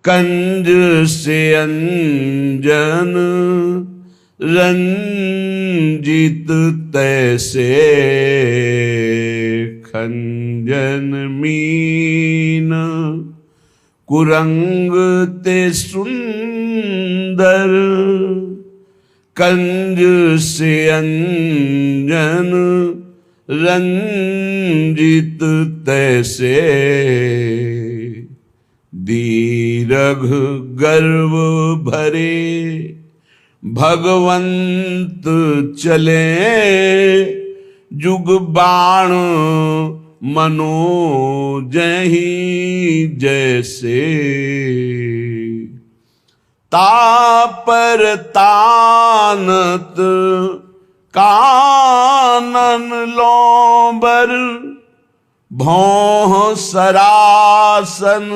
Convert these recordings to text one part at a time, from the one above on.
कंज से अंजन रंजित तैसे, खंजन मीन कुरंग ते सुंदर। कंज से अंजन रंजित तैसे, दीर्घ गर्व भरे भगवंत चले, जुग बाण मनोजहि जैसे। तापर तानत कानन लोबर, भौह सरासन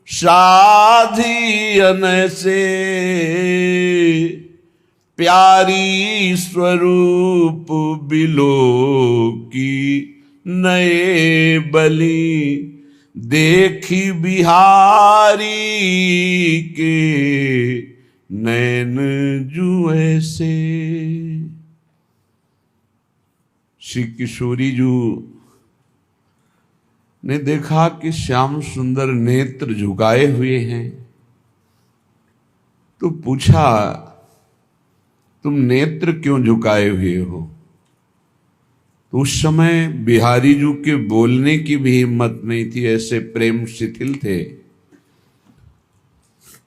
साधियन से। प्यारी स्वरूप बिलो की नए बलि, देखी बिहारी के नैन जुए से। श्री किशोरी जी ने देखा कि श्याम सुंदर नेत्र झुकाए हुए हैं, तो पूछा तुम नेत्र क्यों झुकाए हुए हो? तो उस समय बिहारी जी के बोलने की भी हिम्मत नहीं थी, ऐसे प्रेम शिथिल थे।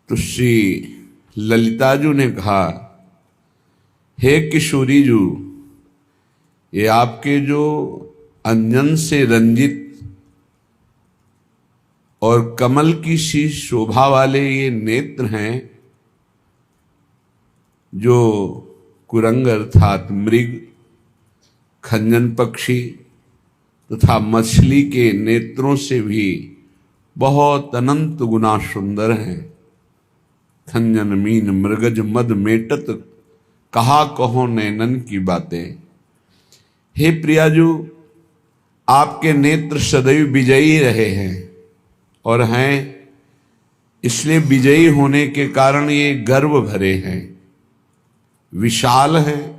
तो श्री ललिता जी ने कहा, हे किशोरी जी, ये आपके जो अंजन से रंजित और कमल की सी शोभा वाले ये नेत्र हैं, जो कुरंग अर्थात मृग, खंजन पक्षी तथा मछली के नेत्रों से भी बहुत अनंत गुना सुंदर हैं। खंजन मीन मृगज मद मेटत, कहा कहो नैनन की बातें। हे प्रियाजू, आपके नेत्र सदैव विजयी रहे हैं और हैं, इसलिए विजयी होने के कारण ये गर्व भरे हैं, विशाल हैं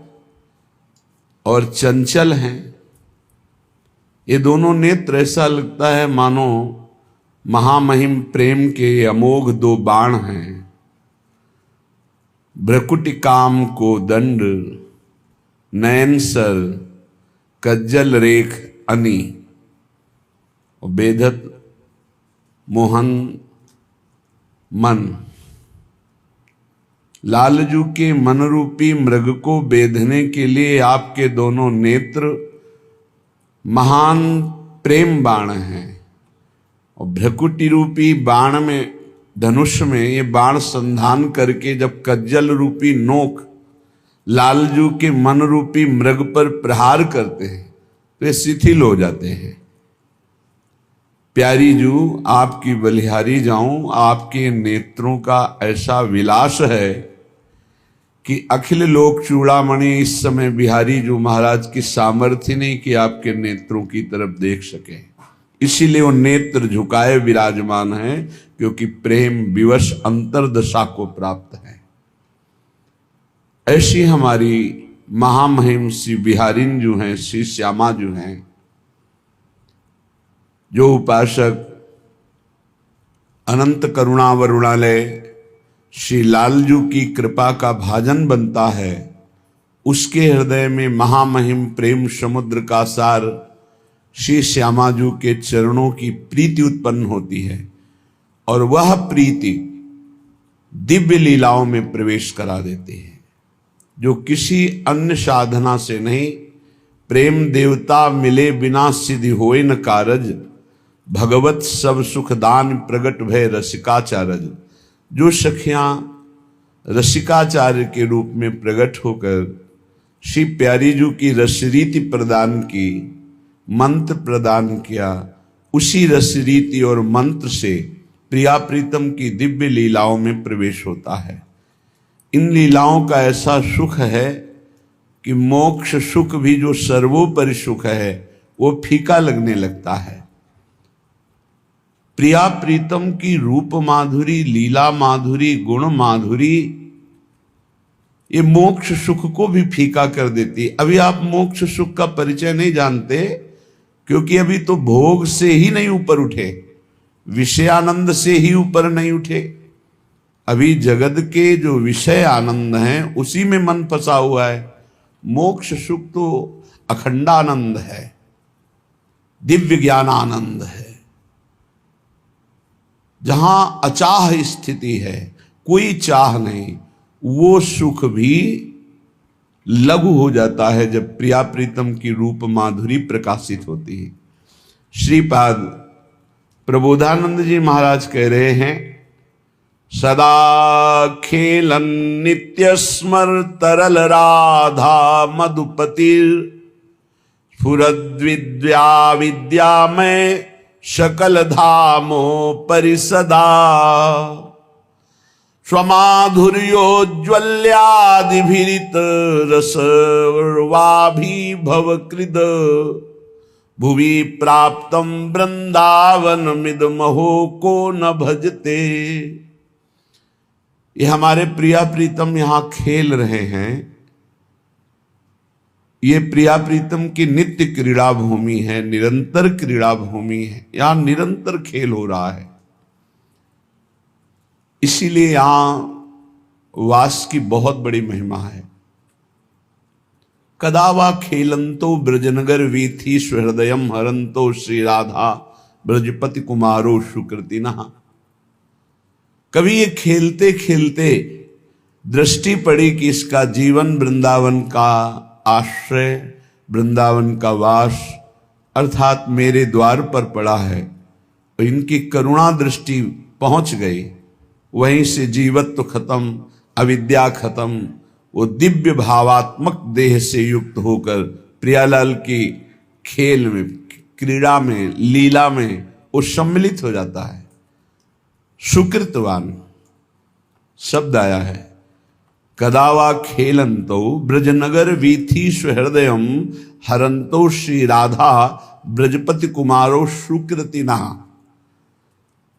और चंचल हैं। ये दोनों नेत्र ऐसा लगता है मानो महामहिम प्रेम के अमोघ दो बाण हैं। भ्रकुटि काम को दंड, नयन सर कज्जल रेख अनी, और बेधत मोहन मन। लालजू के मन रूपी मृग को बेधने के लिए आपके दोनों नेत्र महान प्रेम बाण हैं, और भ्रकुटि रूपी बाण में, धनुष में ये बाण संधान करके जब कज्जल रूपी नोक लालजू के मन रूपी मृग पर प्रहार करते हैं तो ये शिथिल हो जाते हैं। प्यारी जू, आपकी बलिहारी जाऊं, आपके नेत्रों का ऐसा विलास है कि अखिल लोक चूड़ामणि इस समय बिहारी जू महाराज की सामर्थ्य नहीं कि आपके नेत्रों की तरफ देख सके, इसीलिए वो नेत्र झुकाए विराजमान है, क्योंकि प्रेम विवश अंतरदशा को प्राप्त है। ऐसी हमारी महामहिम श्री बिहारिन जो हैं, श्री श्यामा जो हैं, जो उपासक अनंत करुणा वरुणालय श्री लालजू की कृपा का भाजन बनता है, उसके हृदय में महामहिम प्रेम समुद्र का सार श्री श्यामाजू के चरणों की प्रीति उत्पन्न होती है, और वह प्रीति दिव्य लीलाओं में प्रवेश करा देती है, जो किसी अन्य साधना से नहीं। प्रेम देवता मिले बिना सिद्धि होए न कारज, भगवत सब सुखदान प्रगट भय रसिकाचार्य। जो सखियां रसिकाचार्य के रूप में प्रकट होकर श्री प्यारी जू की रसरीति प्रदान की, मंत्र प्रदान किया, उसी रसरीति और मंत्र से प्रिया प्रीतम की दिव्य लीलाओं में प्रवेश होता है। इन लीलाओं का ऐसा सुख है कि मोक्ष सुख भी जो सर्वोपरि सुख है वो फीका लगने लगता है। प्रिया प्रीतम की रूप माधुरी, लीला माधुरी, गुण माधुरी ये मोक्ष सुख को भी फीका कर देती। अभी आप मोक्ष सुख का परिचय नहीं जानते, क्योंकि अभी तो भोग से ही नहीं ऊपर उठे, विषयानंद से ही ऊपर नहीं उठे। अभी जगत के जो विषय आनंद हैं उसी में मन फंसा हुआ है। मोक्ष सुख तो अखंडानंद है, दिव्य ज्ञान आनंद है, जहां अचाह स्थिति है, कोई चाह नहीं। वो सुख भी लघु हो जाता है जब प्रिया प्रीतम की रूप माधुरी प्रकाशित होती है। श्रीपाद प्रबोधानंद जी महाराज कह रहे हैं, सदा खेलन नित्य स्मर तरल राधा मधुपतिर स्फुरद्विद्या विद्यामय सकल धामो परिसदा स्वमाधुर्योज्वल्यादिभिरित रसवाभिभवकृद भुवि प्राप्तम वृंदावन मिदमहो को न भजते। ये हमारे प्रिया प्रीतम यहां खेल रहे हैं। ये प्रिया प्रीतम की नित्य क्रीड़ा भूमि है, निरंतर क्रीड़ा भूमि है, यहां निरंतर खेल हो रहा है। इसीलिए यहां वास की बहुत बड़ी महिमा है। कदावा खेलंतो ब्रजनगर वीथी स्वहृदयम हरंतो श्री राधा ब्रजपति कुमारो सुकृतिनः। कभी ये खेलते खेलते दृष्टि पड़ी कि इसका जीवन वृंदावन का आश्रय, वृंदावन का वास अर्थात मेरे द्वार पर पड़ा है, तो इनकी करुणा दृष्टि पहुंच गई। वहीं से जीवत्व खत्म, अविद्या खत्म, वो दिव्य भावात्मक देह से युक्त होकर प्रियालाल की खेल में, क्रीड़ा में, लीला में वो सम्मिलित हो जाता है। सुकृतवान शब्द आया है। कदावा खेलंतो ब्रजनगर वीथी स्वहृदयम हरंतो श्री राधा ब्रजपति कुमारो सुकृतिना।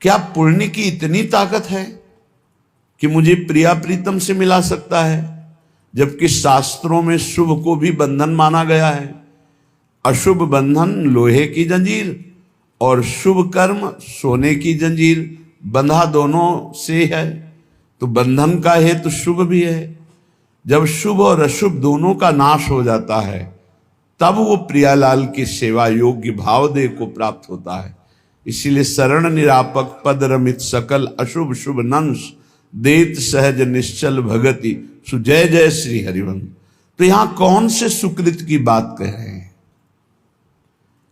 क्या पुण्य की इतनी ताकत है कि मुझे प्रिया प्रीतम से मिला सकता है, जबकि शास्त्रों में शुभ को भी बंधन माना गया है। अशुभ बंधन लोहे की जंजीर और शुभ कर्म सोने की जंजीर, बंधा दोनों से है, तो बंधन का हेतु शुभ भी है। जब शुभ और अशुभ दोनों का नाश हो जाता है, तब वो प्रियालाल की सेवा योग्य भावदेह को प्राप्त होता है। इसीलिए शरण निरापक पद रमित सकल अशुभ शुभ नंश देत सहज निश्चल भगति सुजय जय श्री हरिवंश। तो यहां कौन से सुकृत की बात कह रहे हैं?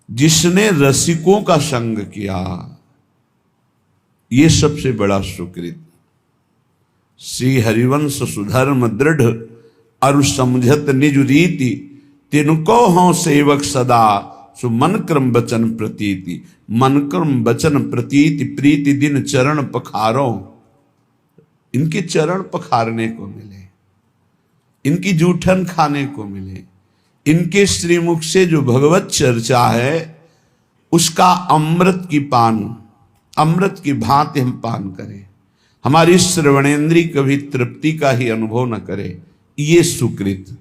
जिसने रसिकों का संग किया, ये सबसे बड़ा सुकृत। श्री हरिवंश सुधर्म दृढ़ अरु समझत निज रीति, तिनको हों सेवक सदा सु मन क्रम वचन प्रतीति। मन क्रम वचन प्रतीति प्रीति दिन चरण पखारो। इनके चरण पखारने को मिले, इनकी जूठन खाने को मिले, इनके श्रीमुख से जो भगवत चर्चा है उसका अमृत की भांति हम पान करें, हमारी श्रवणेन्द्रीय कभी तृप्ति का ही अनुभव न करे। ये सुकृत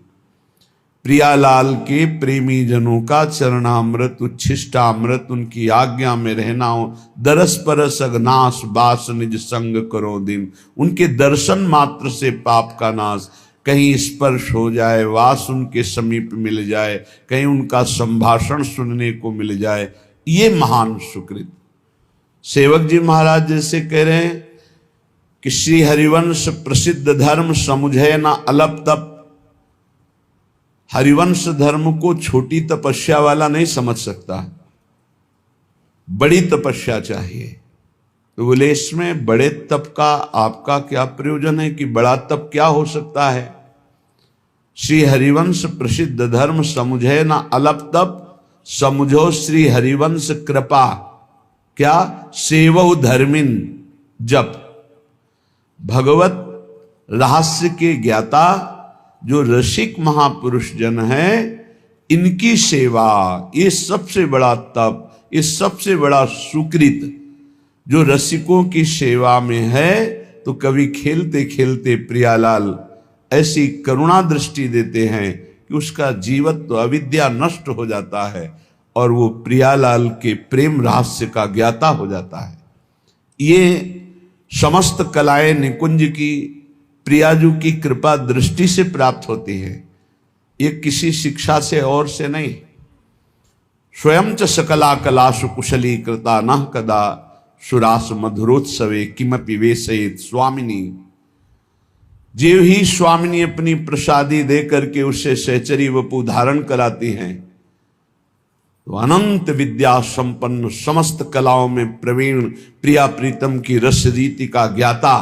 प्रियालाल के प्रेमी जनों का चरणामृत, उच्छिष्टामृत, उनकी आज्ञा में रहना हो। दरस परस अगनाश बास निज संग करो दिन। उनके दर्शन मात्र से पाप का नाश, कहीं स्पर्श हो जाए, वास उनके समीप मिल जाए, कहीं उनका संभाषण सुनने को मिल जाए, ये महान सुकृत। सेवक जी महाराज जैसे कह रहे हैं कि श्री हरिवंश प्रसिद्ध धर्म समुझे ना अलप तप। हरिवंश धर्म को छोटी तपस्या वाला नहीं समझ सकता, बड़ी तपस्या चाहिए। तो बोले इसमें बड़े तप का आपका क्या प्रयोजन है कि बड़ा तप क्या हो सकता है? श्री हरिवंश प्रसिद्ध धर्म समुझे ना अलप तप, समुझो श्री हरिवंश कृपा। क्या? सेवो धर्मिन जप। भगवत रहस्य के ज्ञाता जो रसिक महापुरुष जन है, इनकी सेवा, ये सबसे बड़ा तप, ये सबसे बड़ा सुकृत। जो रसिकों की सेवा में है तो कभी खेलते खेलते प्रियालाल ऐसी करुणा दृष्टि देते हैं कि उसका जीवत्व अविद्या नष्ट हो जाता है और वो प्रियालाल के प्रेम रहस्य का ज्ञाता हो जाता है। ये समस्त कलाएं निकुंज की प्रियाजू की कृपा दृष्टि से प्राप्त होती है, ये किसी शिक्षा से और से नहीं। स्वयं च सकला कलासु कुशली कृता न कदा सुरास मधुरोत्सवे किमपि वेशयेत स्वामिनी। जीव ही स्वामिनी अपनी प्रसादी दे करके उससे सहचरी वपु धारण कराती हैं तो अनंत विद्या संपन्न समस्त कलाओं में प्रवीण प्रिया प्रीतम की रस रीति का ज्ञाता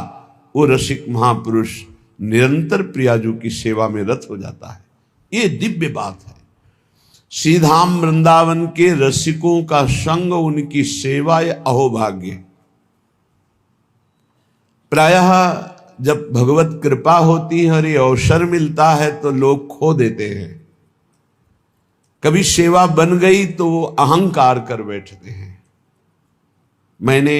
वो रसिक महापुरुष निरंतर प्रियाजू की सेवा में रत हो जाता है। ये दिव्य बात है। श्रीधाम वृंदावन के रसिकों का संग, उनकी सेवा, ये अहोभाग्य। प्रायः जब भगवत कृपा होती है और ये अवसर मिलता है तो लोग खो देते हैं। कभी सेवा बन गई तो वो अहंकार कर बैठते हैं, मैंने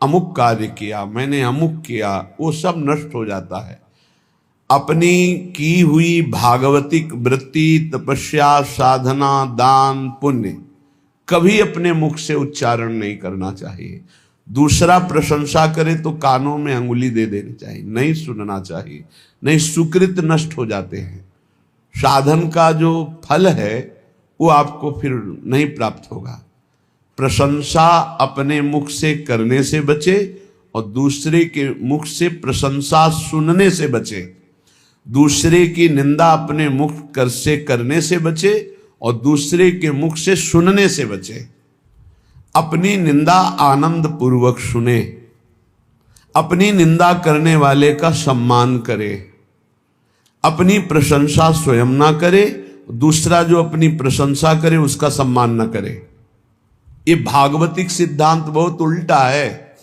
अमुक कार्य किया, मैंने अमुक किया, वो सब नष्ट हो जाता है। अपनी की हुई भागवतिक वृत्ति, तपस्या, साधना, दान, पुण्य कभी अपने मुख से उच्चारण नहीं करना चाहिए। दूसरा प्रशंसा करे तो कानों में अंगुली दे देनी चाहिए, नहीं सुनना चाहिए, नहीं सुकृत नष्ट हो जाते हैं। साधन का जो फल है वो आपको फिर नहीं प्राप्त होगा। प्रशंसा अपने मुख से करने से बचे और दूसरे के मुख से प्रशंसा सुनने से बचे। दूसरे की निंदा अपने मुख कर से करने से बचे और दूसरे के मुख से सुनने से बचे। अपनी निंदा आनंद पूर्वक सुने, अपनी निंदा करने वाले का सम्मान करे, अपनी प्रशंसा स्वयं ना करे, दूसरा जो अपनी प्रशंसा करे उसका सम्मान न करे। ये भागवतिक सिद्धांत बहुत उल्टा है,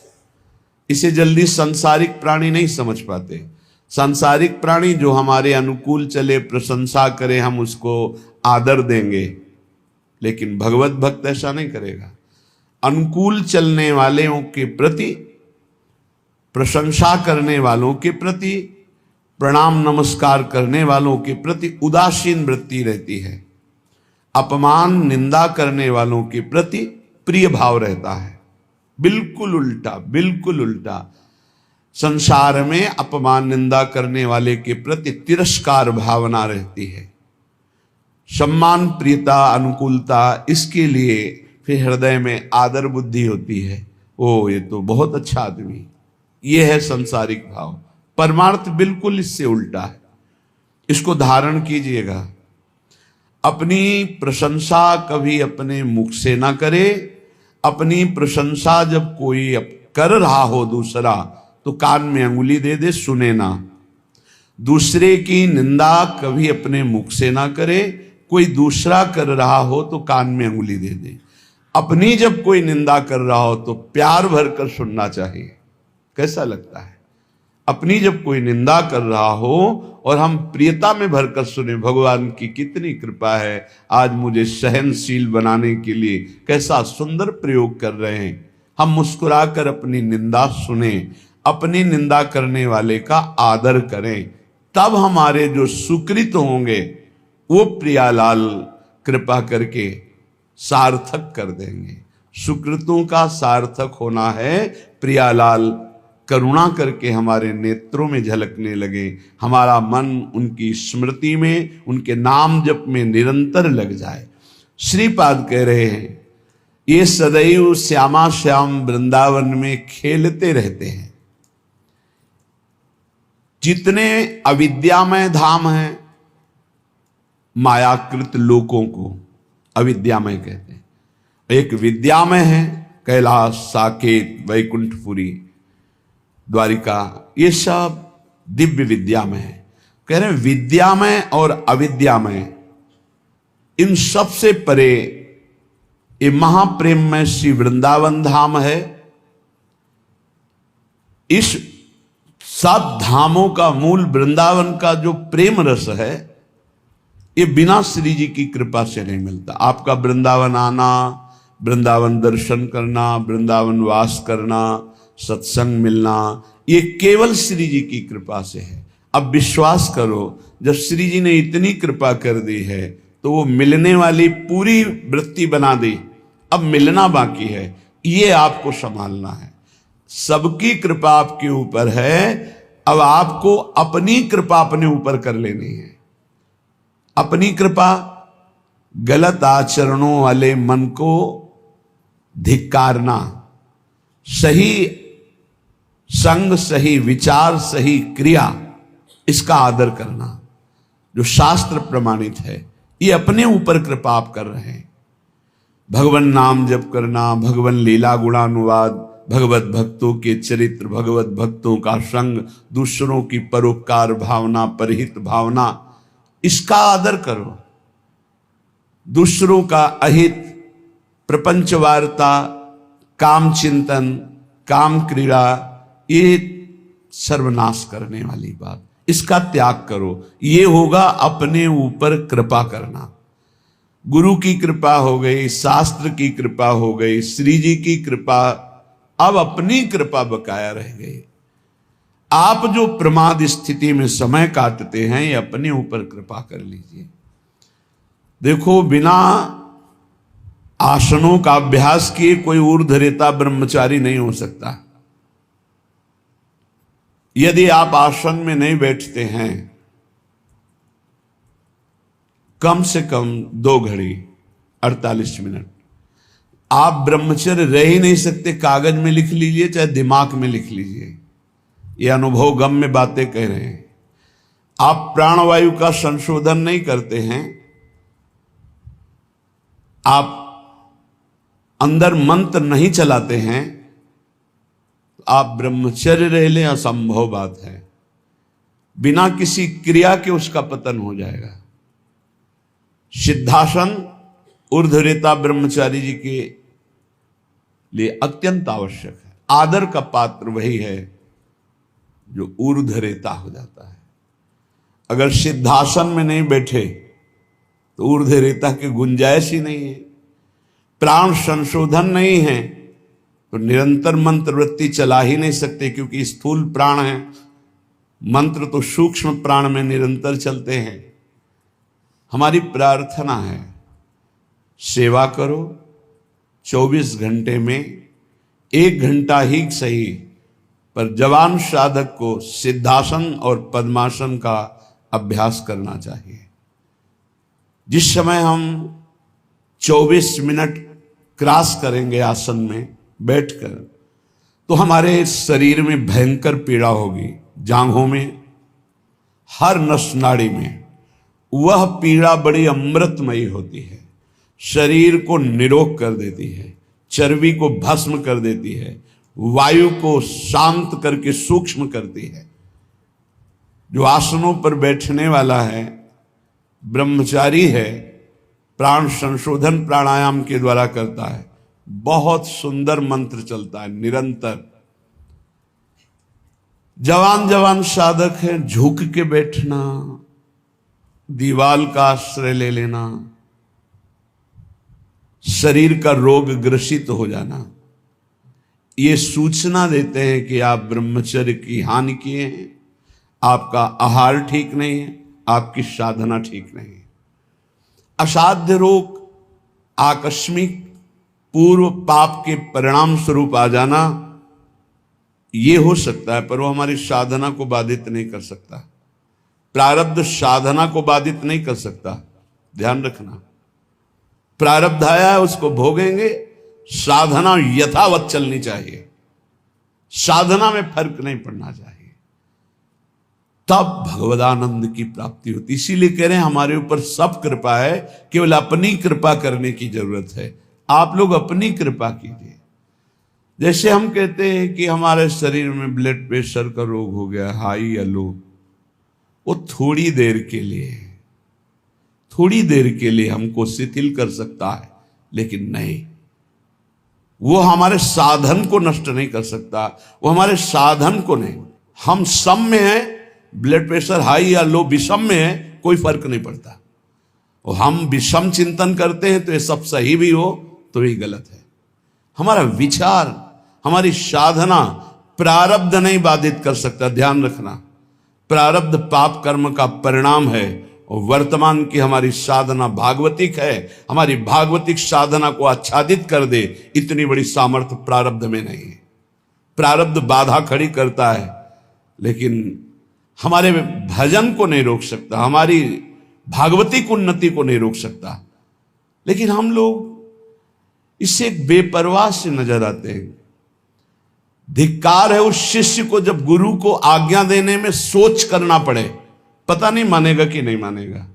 इसे जल्दी सांसारिक प्राणी नहीं समझ पाते। सांसारिक प्राणी जो हमारे अनुकूल चले, प्रशंसा करे, हम उसको आदर देंगे, लेकिन भगवत भक्त ऐसा नहीं करेगा। अनुकूल चलने वालों के प्रति, प्रशंसा करने वालों के प्रति, प्रणाम नमस्कार करने वालों के प्रति उदासीन वृत्ति रहती है। अपमान निंदा करने वालों के प्रति प्रिय भाव रहता है। बिल्कुल उल्टा, बिल्कुल उल्टा। संसार में अपमान निंदा करने वाले के प्रति तिरस्कार भावना रहती है। सम्मान, प्रियता, अनुकूलता, इसके लिए फिर हृदय में आदर बुद्धि होती है। ओ ये तो बहुत अच्छा आदमी, ये है संसारिक भाव। परमार्थ बिल्कुल इससे उल्टा है, इसको धारण कीजिएगा। अपनी प्रशंसा कभी अपने मुख से ना करे। अपनी प्रशंसा जब कोई कर रहा हो दूसरा तो कान में अंगुली दे दे, सुने ना। दूसरे की निंदा कभी अपने मुख से ना करे। कोई दूसरा कर रहा हो तो कान में अंगुली दे दे। अपनी जब कोई निंदा कर रहा हो तो प्यार भरकर सुनना चाहिए। कैसा लगता है? अपनी जब कोई निंदा कर रहा हो और हम प्रियता में भरकर सुने, भगवान की कितनी कृपा है, आज मुझे सहनशील बनाने के लिए कैसा सुंदर प्रयोग कर रहे हैं। हम मुस्कुराकर अपनी निंदा सुने, अपनी निंदा करने वाले का आदर करें, तब हमारे जो सुकृत होंगे वो प्रियालाल कृपा करके सार्थक कर देंगे। सुकृतों का सार्थक होना है प्रियालाल करुणा करके हमारे नेत्रों में झलकने लगे, हमारा मन उनकी स्मृति में, उनके नाम जप में निरंतर लग जाए। श्रीपाद कह रहे हैं ये सदैव श्यामा श्याम वृंदावन में खेलते रहते हैं। जितने अविद्यामय धाम हैं, मायाकृत लोकों को अविद्यामय कहते हैं। एक विद्यामय है, कैलाश, साकेत, वैकुंठपुरी, द्वारिका, ये सब दिव्य विद्यामय है। कह रहे हैं विद्यामय और अविद्यामय, इन सब से परे ये महाप्रेममय श्री वृंदावन धाम है। इस सब धामों का मूल वृंदावन का जो प्रेम रस है, ये बिना श्री जी की कृपा से नहीं मिलता। आपका वृंदावन आना, वृंदावन दर्शन करना, वृंदावन वास करना, सत्संग मिलना, ये केवल श्री जी की कृपा से है। अब विश्वास करो, जब श्री जी ने इतनी कृपा कर दी है तो वो मिलने वाली पूरी वृत्ति बना दी, अब मिलना बाकी है, ये आपको संभालना है। सबकी कृपा आपके ऊपर है, अब आपको अपनी कृपा अपने ऊपर कर लेनी है। अपनी कृपा, गलत आचरणों वाले मन को धिक्कारना, सही संग, सही विचार, सही क्रिया, इसका आदर करना जो शास्त्र प्रमाणित है, ये अपने ऊपर कृपा आप कर रहे हैं। भगवान नाम जप करना, भगवान लीला गुणानुवाद, भगवत भक्तों के चरित्र, भगवत भक्तों का संग, दूसरों की परोपकार भावना, परहित भावना, इसका आदर करो। दूसरों का अहित, प्रपंच वार्ता, काम चिंतन, काम क्रीड़ा, ये सर्वनाश करने वाली बात, इसका त्याग करो। ये होगा अपने ऊपर कृपा करना। गुरु की कृपा हो गई, शास्त्र की कृपा हो गई, श्री जी की कृपा, अब अपनी कृपा बकाया रह गई। आप जो प्रमाद स्थिति में समय काटते हैं, ये अपने ऊपर कृपा कर लीजिए। देखो, बिना आसनों का अभ्यास किए कोई ऊर्ध्वरेता ब्रह्मचारी नहीं हो सकता। यदि आप आसन में नहीं बैठते हैं कम से कम 2 घड़ी 48 मिनट, आप ब्रह्मचर्य रह ही नहीं सकते। कागज में लिख लीजिए, चाहे दिमाग में लिख लीजिए, ये अनुभव गम में बातें कह रहे हैं। आप प्राणवायु का संशोधन नहीं करते हैं, आप अंदर मंत्र नहीं चलाते हैं, आप ब्रह्मचर्य रह लें, असंभव बात है। बिना किसी क्रिया के उसका पतन हो जाएगा। सिद्धासन ऊर्ध्वरेता ब्रह्मचारी जी के लिए अत्यंत आवश्यक है। आदर का पात्र वही है जो ऊर्ध्वरेता हो जाता है। अगर सिद्धासन में नहीं बैठे तो ऊर्ध्वरेता की गुंजाइश ही नहीं है। प्राण संशोधन नहीं है तो निरंतर मंत्र वृत्ति चला ही नहीं सकते, क्योंकि स्थूल प्राण है, मंत्र तो सूक्ष्म प्राण में निरंतर चलते हैं। हमारी प्रार्थना है, सेवा करो, 24 घंटे में 1 घंटा ही सही, पर जवान साधक को सिद्धासन और पद्मासन का अभ्यास करना चाहिए। जिस समय हम 24 मिनट क्रॉस करेंगे आसन में बैठकर, तो हमारे शरीर में भयंकर पीड़ा होगी, जांघों में, हर नस नाड़ी में। वह पीड़ा बड़ी अमृतमयी होती है, शरीर को निरोग कर देती है, चर्बी को भस्म कर देती है, वायु को शांत करके सूक्ष्म करती है। जो आसनों पर बैठने वाला है, ब्रह्मचारी है, प्राण संशोधन प्राणायाम के द्वारा करता है, बहुत सुंदर मंत्र चलता है निरंतर। जवान जवान साधक है, झुक के बैठना, दीवाल का आश्रय ले लेना, शरीर का रोग ग्रसित हो जाना, ये सूचना देते हैं कि आप ब्रह्मचर्य की हानि किए हैं, आपका आहार ठीक नहीं है, आपकी साधना ठीक नहीं है। असाध्य रोग, आकस्मिक पूर्व पाप के परिणाम स्वरूप आ जाना, ये हो सकता है, पर वो हमारी साधना को बाधित नहीं कर सकता। प्रारब्ध साधना को बाधित नहीं कर सकता, ध्यान रखना। प्रारब्ध आया है, उसको भोगेंगे, साधना यथावत चलनी चाहिए, साधना में फर्क नहीं पड़ना चाहिए, तब भगवदानंद की प्राप्ति होती। इसीलिए कह रहे हैं हमारे ऊपर सब कृपा है, केवल अपनी कृपा करने की जरूरत है। आप लोग अपनी कृपा कीजिए। जैसे हम कहते हैं कि हमारे शरीर में ब्लड प्रेशर का रोग हो गया, हाई या लो, वो थोड़ी देर के लिए हमको शिथिल कर सकता है, लेकिन नहीं, वो हमारे साधन को नष्ट नहीं कर सकता, वो हमारे साधन को नहीं। हम सम में हैं, ब्लड प्रेशर हाई या लो विषम में है, कोई फर्क नहीं पड़ता। और हम विषम चिंतन करते हैं तो ये सब सही भी हो तो ये गलत है। हमारा विचार, हमारी साधना प्रारब्ध नहीं बाधित कर सकता। ध्यान रखना, प्रारब्ध पाप कर्म का परिणाम है और वर्तमान की हमारी साधना भागवतिक है। हमारी भागवतिक साधना को आच्छादित कर दे, इतनी बड़ी सामर्थ्य प्रारब्ध में नहीं है। प्रारब्ध बाधा खड़ी करता है, लेकिन हमारे भजन को नहीं रोक सकता, हमारी भागवतिक उन्नति को नहीं रोक सकता। लेकिन हम लोग इससे एक बेपरवाह से नजर आते हैं। धिक्कार है उस शिष्य को जब गुरु को आज्ञा देने में सोच करना पड़े, पता नहीं मानेगा कि नहीं मानेगा।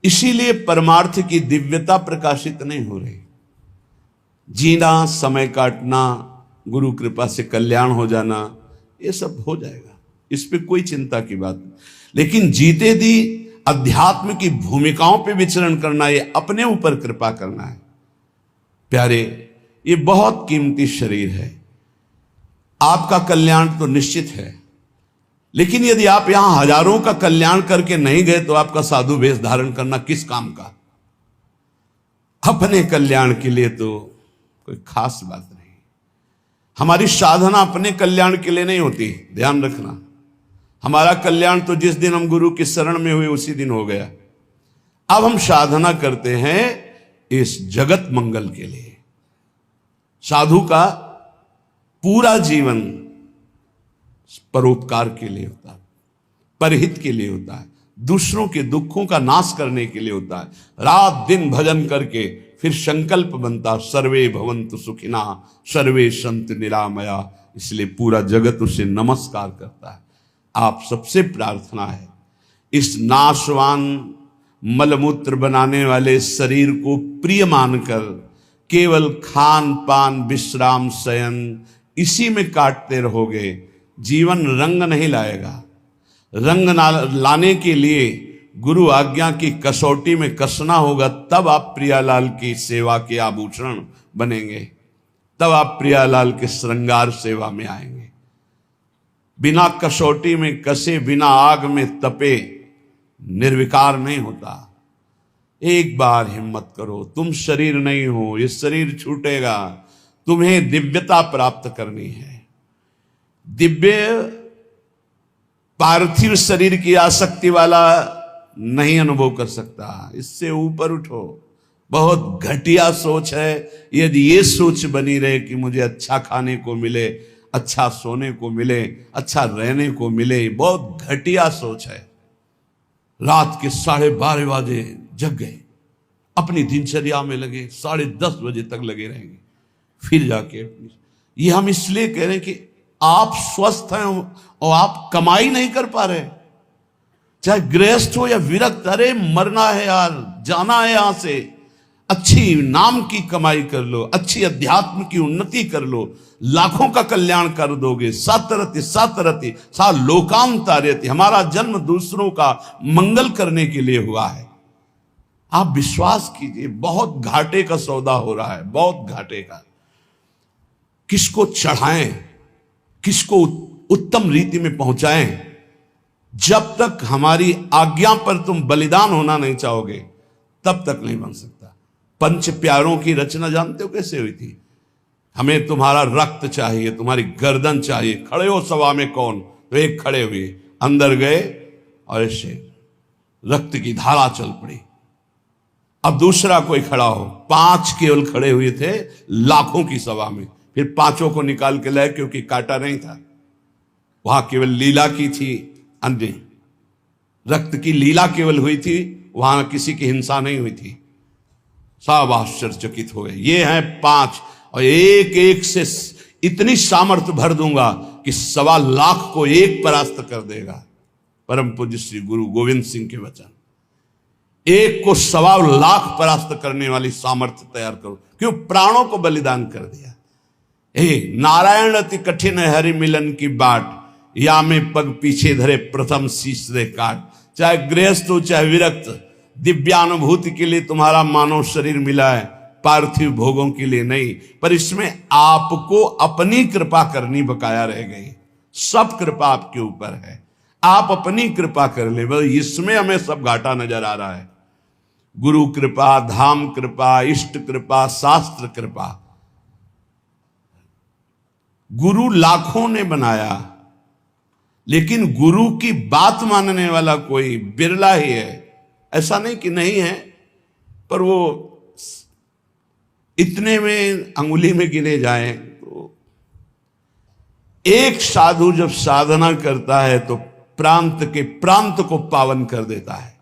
इसीलिए परमार्थ की दिव्यता प्रकाशित नहीं हो रही। जीना, समय काटना, गुरु कृपा से कल्याण हो जाना, ये सब हो जाएगा, इस पे कोई चिंता की बात नहीं। लेकिन जीते दी अध्यात्म की भूमिकाओं पे विचरण करना, ये अपने ऊपर कृपा करना है। प्यारे, ये बहुत कीमती शरीर है। आपका कल्याण तो निश्चित है, लेकिन यदि आप यहां हजारों का कल्याण करके नहीं गए तो आपका साधु वेश धारण करना किस काम का? अपने कल्याण के लिए तो कोई खास बात नहीं। हमारी साधना अपने कल्याण के लिए नहीं होती, ध्यान रखना। हमारा कल्याण तो जिस दिन हम गुरु की शरण में हुए उसी दिन हो गया। अब हम साधना करते हैं इस जगत मंगल के लिए। साधु का पूरा जीवन परोपकार के लिए होता है, परहित के लिए होता है, दूसरों के दुखों का नाश करने के लिए होता है। रात दिन भजन करके फिर संकल्प बनता, सर्वे भवन्तु सुखिना सर्वे सन्तु निरामया। इसलिए पूरा जगत उसे नमस्कार करता है। आप सबसे प्रार्थना है, इस नाशवान मलमूत्र बनाने वाले शरीर को प्रिय मानकर केवल खान पान विश्राम शयन इसी में काटते रहोगे, जीवन रंग नहीं लाएगा। रंग लाने के लिए गुरु आज्ञा की कसौटी में कसना होगा, तब आप प्रियालाल की सेवा के आभूषण बनेंगे, तब आप प्रियालाल के श्रृंगार सेवा में आएंगे। बिना कसौटी में कसे, बिना आग में तपे निर्विकार नहीं होता। एक बार हिम्मत करो, तुम शरीर नहीं हो, ये शरीर छूटेगा, तुम्हें दिव्यता प्राप्त करनी है। दिव्य पार्थिव शरीर की आसक्ति वाला नहीं अनुभव कर सकता, इससे ऊपर उठो। बहुत घटिया सोच है। यदि ये सोच बनी रहे कि मुझे अच्छा खाने को मिले, अच्छा सोने को मिले, अच्छा रहने को मिले, बहुत घटिया सोच है। रात के 12:30 बजे जग गए, अपनी दिनचर्या में लगे, 10:30 बजे तक लगे रहेंगे, फिर जाके ये हम इसलिए कह रहे हैं कि आप स्वस्थ हैं और आप कमाई नहीं कर पा रहे, चाहे गृहस्थ हो या विरक्त। अरे मरना है यार, जाना है यहां से। अच्छी नाम की कमाई कर लो, अच्छी अध्यात्म की उन्नति कर लो, लाखों का कल्याण कर दोगे। सातरति सातरति सा लोकाम तारयति। हमारा जन्म दूसरों का मंगल करने के लिए हुआ है। आप विश्वास कीजिए, बहुत घाटे का सौदा हो रहा है, बहुत घाटे का। किसको चढ़ाएं, किसको उत्तम रीति में पहुंचाएं, जब तक हमारी आज्ञा पर तुम बलिदान होना नहीं चाहोगे तब तक नहीं बन सकता। पंच प्यारों की रचना जानते हो कैसे हुई थी? हमें तुम्हारा रक्त चाहिए, तुम्हारी गर्दन चाहिए। खड़े हो सभा में कौन? तो एक खड़े हुए, अंदर गए और ऐसे रक्त की धारा चल पड़ी। अब दूसरा कोई खड़ा हो। 5 केवल खड़े हुए थे लाखों की सभा में। फिर 5 को निकाल के लाए, क्योंकि काटा नहीं था, वहां केवल लीला की थी। अन्य रक्त की लीला केवल हुई थी, वहां किसी की हिंसा नहीं हुई थी। सब आश्चर्यचकित हो गए। ये हैं 5 और एक एक से इतनी सामर्थ्य भर दूंगा कि 1.25 लाख को एक परास्त कर देगा। परम पूज्य श्री गुरु गोविंद सिंह के वचन। एक को 1.25 लाख परास्त करने वाली सामर्थ्य तैयार करो, क्यों? प्राणों को बलिदान कर दिया। नारायण अति कठिन है हरि मिलन की बाट, या में पग पीछे धरे प्रथम शीश रे काट। चाहे गृहस्थ हो चाहे विरक्त, दिव्यानुभूति के लिए तुम्हारा मानव शरीर मिला है, पार्थिव भोगों के लिए नहीं। पर इसमें आपको अपनी कृपा करनी बकाया रह गई। सब कृपा आपके ऊपर है, आप अपनी कृपा कर ले। बस इसमें हमें सब घाटा नजर आ रहा है। गुरु कृपा, धाम कृपा, इष्ट कृपा, शास्त्र कृपा, गुरु लाखों ने बनाया, लेकिन गुरु की बात मानने वाला कोई बिरला ही है। ऐसा नहीं कि नहीं है, पर वो इतने में अंगुली में गिने जाए। तो एक साधु जब साधना करता है तो प्रांत के प्रांत को पावन कर देता है,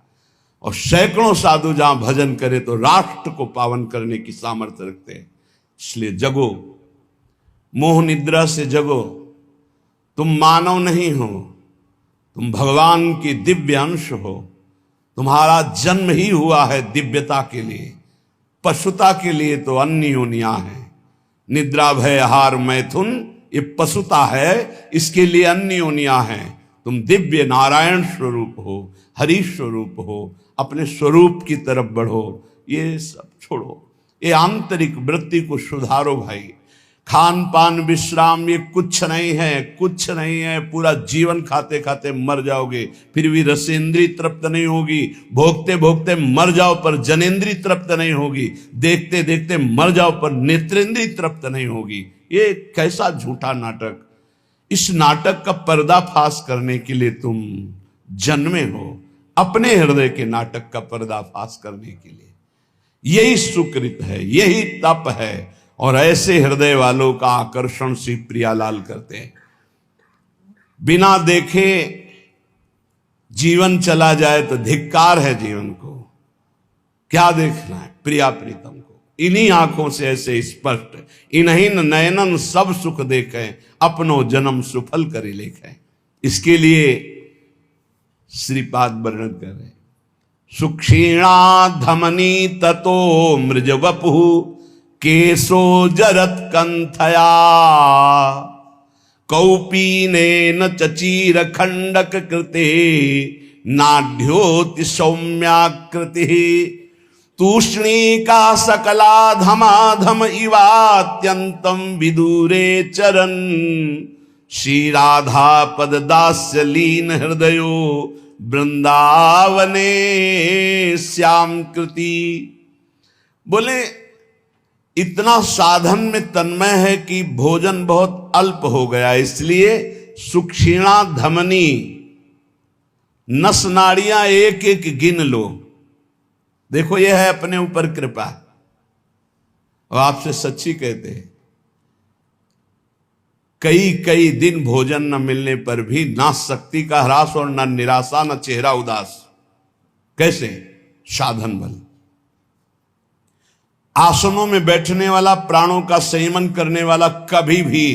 और सैकड़ों साधु जहां भजन करे तो राष्ट्र को पावन करने की सामर्थ्य रखते हैं। इसलिए जगो, मोह निद्रा से जगो। तुम मानव नहीं हो, तुम भगवान की दिव्य अंश हो। तुम्हारा जन्म ही हुआ है दिव्यता के लिए, पशुता के लिए तो अन्य योनियां है। निद्रा भय आहार मैथुन ये पशुता है, इसके लिए अन्य योनियां हैं। तुम दिव्य नारायण स्वरूप हो, हरि स्वरूप हो, अपने स्वरूप की तरफ बढ़ो। ये सब छोड़ो, ये आंतरिक वृत्ति को सुधारो भाई। खान पान विश्राम ये कुछ नहीं है, कुछ नहीं है। पूरा जीवन खाते खाते मर जाओगे, फिर भी रसेंद्री तृप्त नहीं होगी। भोगते भोगते मर जाओ पर जनेंद्री तृप्त नहीं होगी। देखते देखते मर जाओ पर नेत्रेंद्री तृप्त नहीं होगी। ये कैसा झूठा नाटक। इस नाटक का पर्दाफाश करने के लिए तुम जन्मे हो, अपने हृदय के नाटक का पर्दाफाश करने के लिए। यही सुकृत है, यही तप है, और ऐसे हृदय वालों का आकर्षण श्री प्रियालाल करते हैं। बिना देखे जीवन चला जाए तो धिक्कार है जीवन को। क्या देखना है? प्रिया प्रीतम को। इन्हीं आंखों से ऐसे स्पष्ट, इन्हीं नयनन सब सुख देखें, अपनो जन्म सुफल करी लेखें। इसके लिए श्रीपाद वर्णन कर रहे, सुक्षीणा धमनी ततो मृज वपु केशो जरत कंथया कौपीनेन चचीर खंडक कृते नाढ्योति सौम्याकृति तूष्णीका सकला धमाधम इवात्यंतम विदूरे चरन श्री राधा पद दास्य लीन हृदयो वृंदावने श्याम कृति। बोले इतना साधन में तन्मय है कि भोजन बहुत अल्प हो गया, इसलिए सुक्षीणा धमनी, नस नाड़ियां एक एक गिन लो। देखो यह है अपने ऊपर कृपा। और आपसे सच्ची कहते हैं, कई कई दिन भोजन न मिलने पर भी ना शक्ति का ह्रास और न निराशा न चेहरा उदास। कैसे? साधन बल। आसनों में बैठने वाला, प्राणों का संयमन करने वाला कभी भी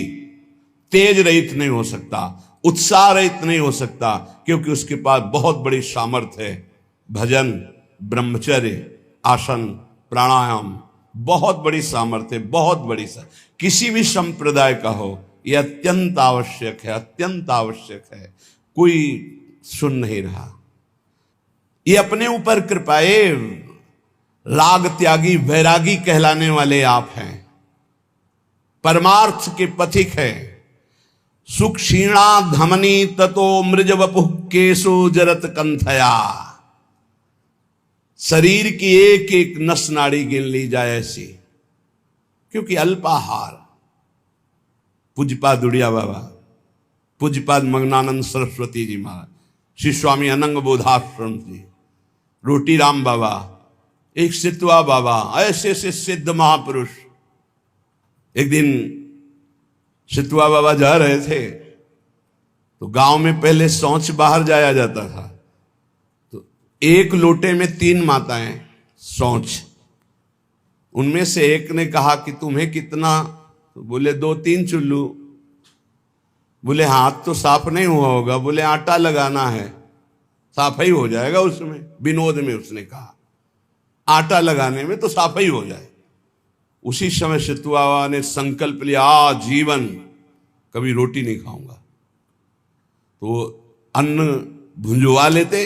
तेज रहित नहीं हो सकता, उत्साह रहित नहीं हो सकता, क्योंकि उसके पास बहुत बड़ी सामर्थ्य है। भजन, ब्रह्मचर्य, आसन, प्राणायाम, बहुत बड़ी सामर्थ्य, बहुत बड़ी किसी भी संप्रदाय का हो, यह अत्यंत आवश्यक है, अत्यंत आवश्यक है। कोई सुन नहीं रहा। ये अपने ऊपर कृपाए राग त्यागी वैरागी कहलाने वाले आप हैं, परमार्थ के पथिक हैं। सुक्षीणा धमनी ततो मृज वपुः केशो जरत कंथया। शरीर की एक एक नस नाड़ी गिन ली जाए ऐसी, क्योंकि अल्पाहार। पूज्यपाद उड़िया बाबा, पूज्यपाद मग्नानंद सरस्वती जी महाराज, श्री स्वामी अनंग बोधाश्रम जी, रोटी राम बाबा, एक सितवा बाबा, ऐसे ऐसे सिद्ध महापुरुष। एक दिन सितवा बाबा जा रहे थे तो गांव में पहले शौच बाहर जाया जाता था, तो एक लोटे में 3 माताएं शौच। उनमें से एक ने कहा कि तुम्हें कितना? तो बोले 2-3 चुल्लू। बोले हाथ तो साफ नहीं हुआ होगा। बोले आटा लगाना है, साफ ही हो जाएगा उसमें। विनोद में उसने कहा आटा लगाने में तो साफ ही हो जाए। उसी समय सितुआ ने संकल्प लिया, जीवन कभी रोटी नहीं खाऊंगा। तो वो अन्न भुंजवा लेते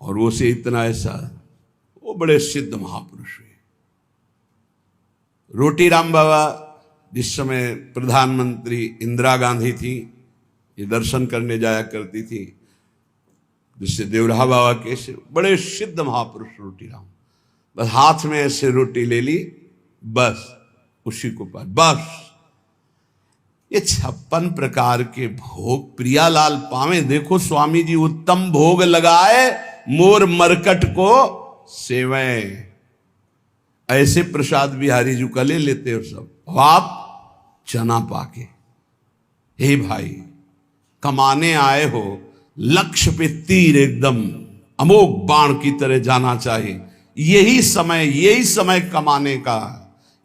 और वो से इतना ऐसा, वो बड़े सिद्ध महापुरुष हुए। रोटी राम बाबा जिस समय प्रधानमंत्री इंदिरा गांधी थी, ये दर्शन करने जाया करती थी, जिससे देवराहा बाबा के से बड़े सिद्ध महापुरुष रोटी राम। बस हाथ में ऐसे रोटी ले ली, बस उसी को पास, बस ये 56 प्रकार के भोग प्रियालाल पावे। देखो स्वामी जी उत्तम भोग लगाए, मोर मरकट को सेवे। ऐसे प्रसाद बिहारी जी का ले लेते हो सब, और आप चना पाके। हे भाई, कमाने आए हो, लक्ष्य पे तीर एकदम अमोघ बाण की तरह जाना चाहिए। यही समय कमाने का,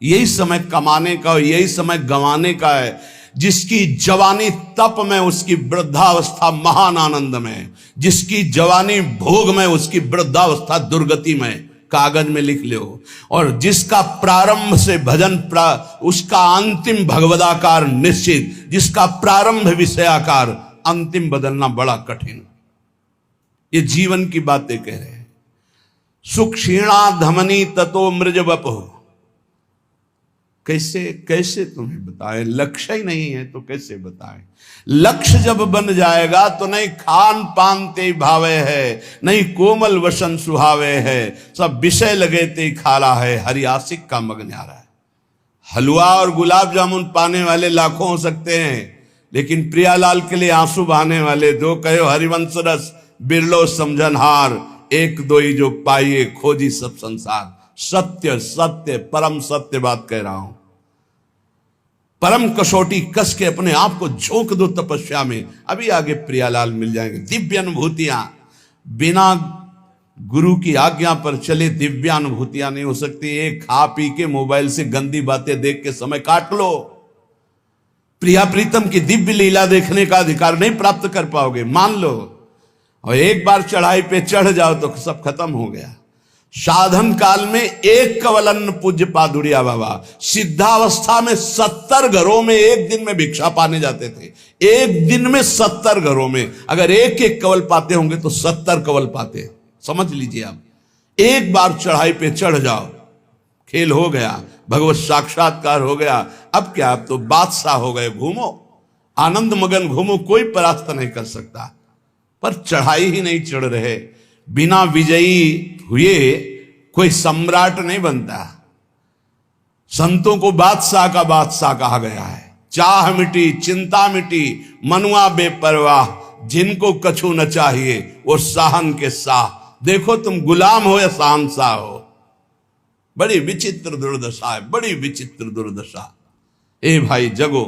यही समय कमाने का, यही समय गंवाने का है। जिसकी जवानी तप में, उसकी वृद्धावस्था महान आनंद में। जिसकी जवानी भोग में, उसकी वृद्धावस्था दुर्गति में। कागज में लिख लो। और जिसका प्रारंभ से भजन उसका अंतिम भगवदाकार निश्चित। जिसका प्रारंभ विषयाकार, अंतिम बदलना बड़ा कठिन। ये जीवन की बातें कह रहे हैं। सुख क्षीणा धमनी ततो मृज वपो। कैसे तुम्हें बताएं, लक्ष्य ही नहीं है तो कैसे बताएं। लक्ष्य जब बन जाएगा तो नहीं खान पान ते भावे है, नहीं कोमल वसन सुहावे है, सब विषय लगे ते खाला है, हरियासिक का मग न्यारा है। हलवा और गुलाब जामुन पाने वाले लाखों हो सकते हैं, लेकिन प्रियालाल के लिए आंसू बहाने वाले दो कहो हरिवंश रस बिरलो समझनहार, एक दो ही जो पाइए खोजी सब संसार। सत्य सत्य परम सत्य बात कह रहा हूं। परम कसौटी कस के अपने आप को झोंक दो तपस्या में, अभी आगे प्रियालाल मिल जाएंगे। दिव्य अनुभूतियां, बिना गुरु की आज्ञा पर चले दिव्य अनुभूतियां नहीं हो सकती। एक खा पी के मोबाइल से गंदी बातें देख के समय काट लो, प्रिया प्रीतम की दिव्य लीला देखने का अधिकार नहीं प्राप्त कर पाओगे, मान लो। और एक बार चढ़ाई पे चढ़ जाओ तो सब खत्म हो गया। साधन काल में एक कवलन पूज्य पादुरिया बाबा सिद्धावस्था में 70 घरों में एक दिन में भिक्षा पाने जाते थे। एक दिन में 70 घरों में, अगर एक एक कवल पाते होंगे तो 70 कवल पाते। समझ लीजिए आप, एक बार चढ़ाई पे चढ़ जाओ, खेल हो गया, भगवत साक्षात्कार हो गया। अब क्या, अब तो बादशाह हो गए, घूमो आनंद मगन घूमो, कोई परास्त नहीं कर सकता। पर चढ़ाई ही नहीं चढ़ रहे। बिना विजयी हुए कोई सम्राट नहीं बनता। संतों को बादशाह का बादशाह कहा गया है। चाह मिटी चिंता मिटी, मनुआ बेपरवाह, जिनको कछु न चाहिए वो साहन के साह। देखो तुम गुलाम हो या शहंशाह हो। बड़ी विचित्र दुर्दशा है, बड़ी विचित्र दुर्दशा। ए भाई जगो।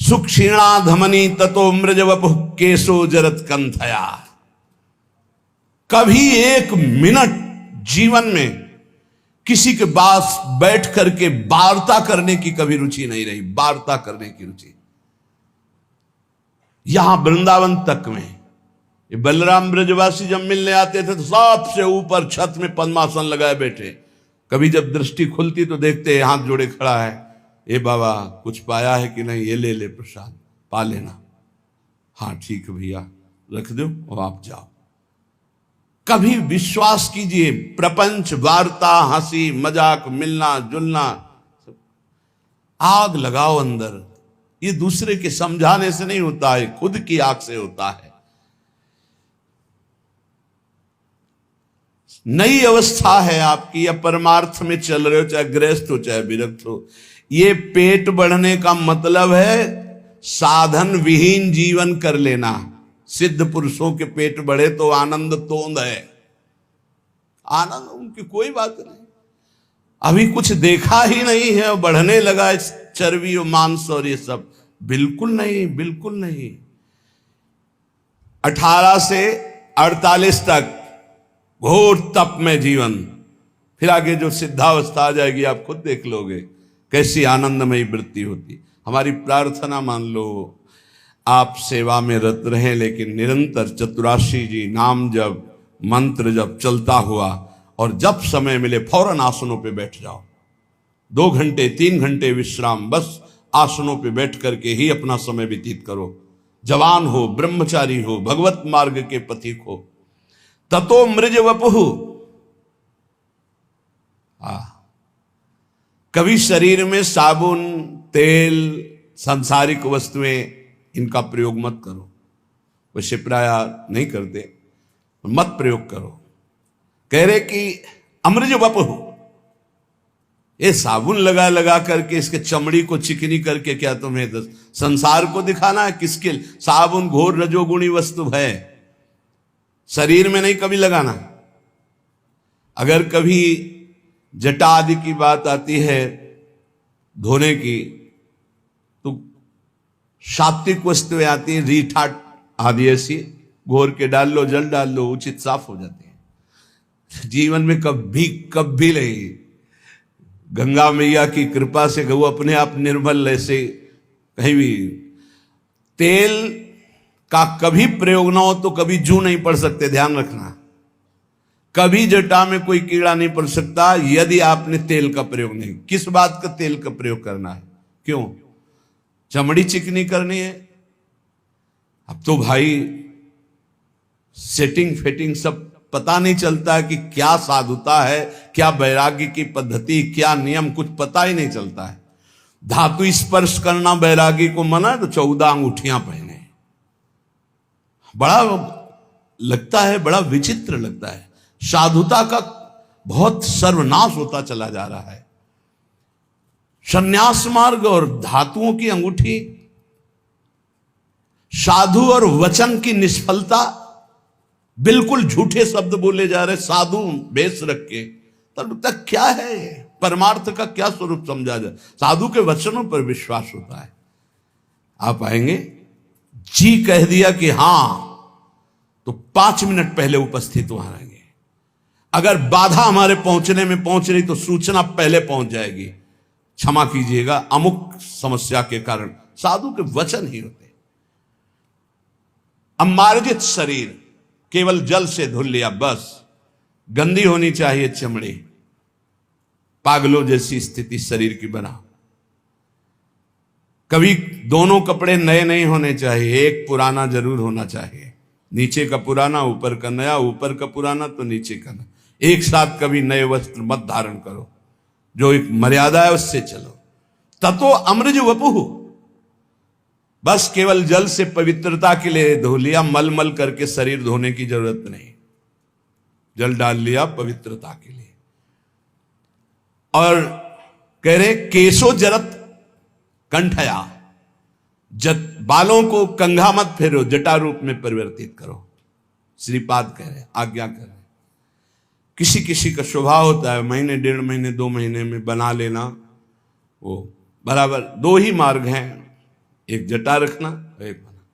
सुख क्षीणा धमनी ततो मृज वपुः केशो जरत कंथया। कभी एक मिनट जीवन में किसी के पास बैठ करके वार्ता करने की कभी रुचि नहीं रही, वार्ता करने की रुचि। यहां वृंदावन तक में ये बलराम ब्रजवासी जब मिलने आते थे तो सबसे ऊपर छत में पद्मासन लगाए बैठे। कभी जब दृष्टि खुलती तो देखते हाथ जोड़े खड़ा है, ए बाबा कुछ पाया है कि नहीं, ये ले ले प्रसाद, पा लेना। हाँ ठीक है भैया, रख दो और आप जाओ। कभी विश्वास कीजिए, प्रपंच वार्ता हंसी मजाक मिलना जुलना, आग लगाओ अंदर। ये दूसरे के समझाने से नहीं होता है, खुद की आग से होता है। नई अवस्था है आपकी, या परमार्थ में चल रहे हो, चाहे गृहस्थ हो चाहे विरक्त हो। ये पेट बढ़ने का मतलब है साधन विहीन जीवन कर लेना। सिद्ध पुरुषों के पेट बढ़े तो आनंद तोंद है, आनंद उनकी कोई बात नहीं। अभी कुछ देखा ही नहीं है और बढ़ने लगा चर्बी और मांस और ये सब, बिल्कुल नहीं, बिल्कुल नहीं। 18 से 48 तक घोर तप में जीवन, फिर आगे जो सिद्धावस्था आ जाएगी आप खुद देख लोगे कैसी आनंदमयी वृत्ति होती। हमारी प्रार्थना मान लो आप सेवा में रत रहें, लेकिन निरंतर चतुराशी जी नाम जब मंत्र जब चलता हुआ, और जब समय मिले फौरन आसनों पे बैठ जाओ। 2 घंटे 3 घंटे विश्राम, बस आसनों पे बैठ करके ही अपना समय व्यतीत करो। जवान हो, ब्रह्मचारी हो, भगवत मार्ग के पथिक हो। ततो मृज वपुः। कभी शरीर में साबुन तेल सांसारिक वस्तुएं इनका प्रयोग मत करो, वैसे प्राय नहीं करते, मत प्रयोग करो। कह रहे कि अमृज वपुः, ये साबुन लगा लगा करके इसके चमड़ी को चिकनी करके क्या तुम्हें संसार को दिखाना है? किसके? साबुन घोर रजोगुणी वस्तु है, शरीर में नहीं कभी लगाना। अगर कभी जटा आदि की बात आती है धोने की, तो सात्विक वस्तुएं आती है, रीठा आदि ऐसी घोर के डाल लो, जल डाल लो, उचित साफ हो जाते हैं। जीवन में कभी नहीं, गंगा मैया की कृपा से गौ अपने आप निर्मल, ऐसे कहीं भी तेल का कभी प्रयोग ना हो तो कभी जू नहीं पड़ सकते, ध्यान रखना। कभी जटा में कोई कीड़ा नहीं पड़ सकता यदि आपने तेल का प्रयोग नहीं। किस बात का तेल का प्रयोग करना है? क्यों? चमड़ी चिकनी करनी है। अब तो भाई सेटिंग फेटिंग सब पता नहीं चलता है कि क्या साधुता है, क्या वैराग्य की पद्धति, क्या नियम, कुछ पता ही नहीं चलता है। धातु स्पर्श करना वैरागी को मना, तो 14 अंगूठियां पहने। बड़ा लगता है, बड़ा विचित्र लगता है। साधुता का बहुत सर्वनाश होता चला जा रहा है। संन्यास मार्ग और धातुओं की अंगूठी, साधु और वचन की निष्फलता, बिल्कुल झूठे शब्द बोले जा रहे, साधु वेश रख के। तब तक क्या है परमार्थ का क्या स्वरूप समझा जाए? साधु के वचनों पर विश्वास होता है। आप आएंगे, जी कह दिया कि हां, तो 5 मिनट पहले उपस्थित वहां रहेंगे। अगर बाधा हमारे पहुंचने में पहुंच रही तो सूचना पहले पहुंच जाएगी, क्षमा कीजिएगा अमुक समस्या के कारण। साधु के वचन ही होते। अमार्जित शरीर, केवल जल से धुल लिया बस। गंदी होनी चाहिए चमड़ी, पागलों जैसी स्थिति शरीर की बना। कभी दोनों कपड़े नए नहीं होने चाहिए, एक पुराना जरूर होना चाहिए। नीचे का पुराना, ऊपर का नया, ऊपर का पुराना तो नीचे का नया। एक साथ कभी नए वस्त्र मत धारण करो, जो एक मर्यादा है उससे चलो। ततो अमृज वपुः, बस केवल जल से पवित्रता के लिए धो लिया, मल मल करके शरीर धोने की जरूरत नहीं। जल डाल लिया पवित्रता के लिए। और कह रहे केशो जरत कंठया, बालों को कंघा मत फेरो, जटा रूप में परिवर्तित करो। श्रीपाद कह रहे, आज्ञा कर रहे। किसी किसी का स्वभाव होता है महीने, 1.5 महीने, 2 महीने में बना लेना, वो बराबर। 2 ही मार्ग हैं, एक जटा रखना, एक बना।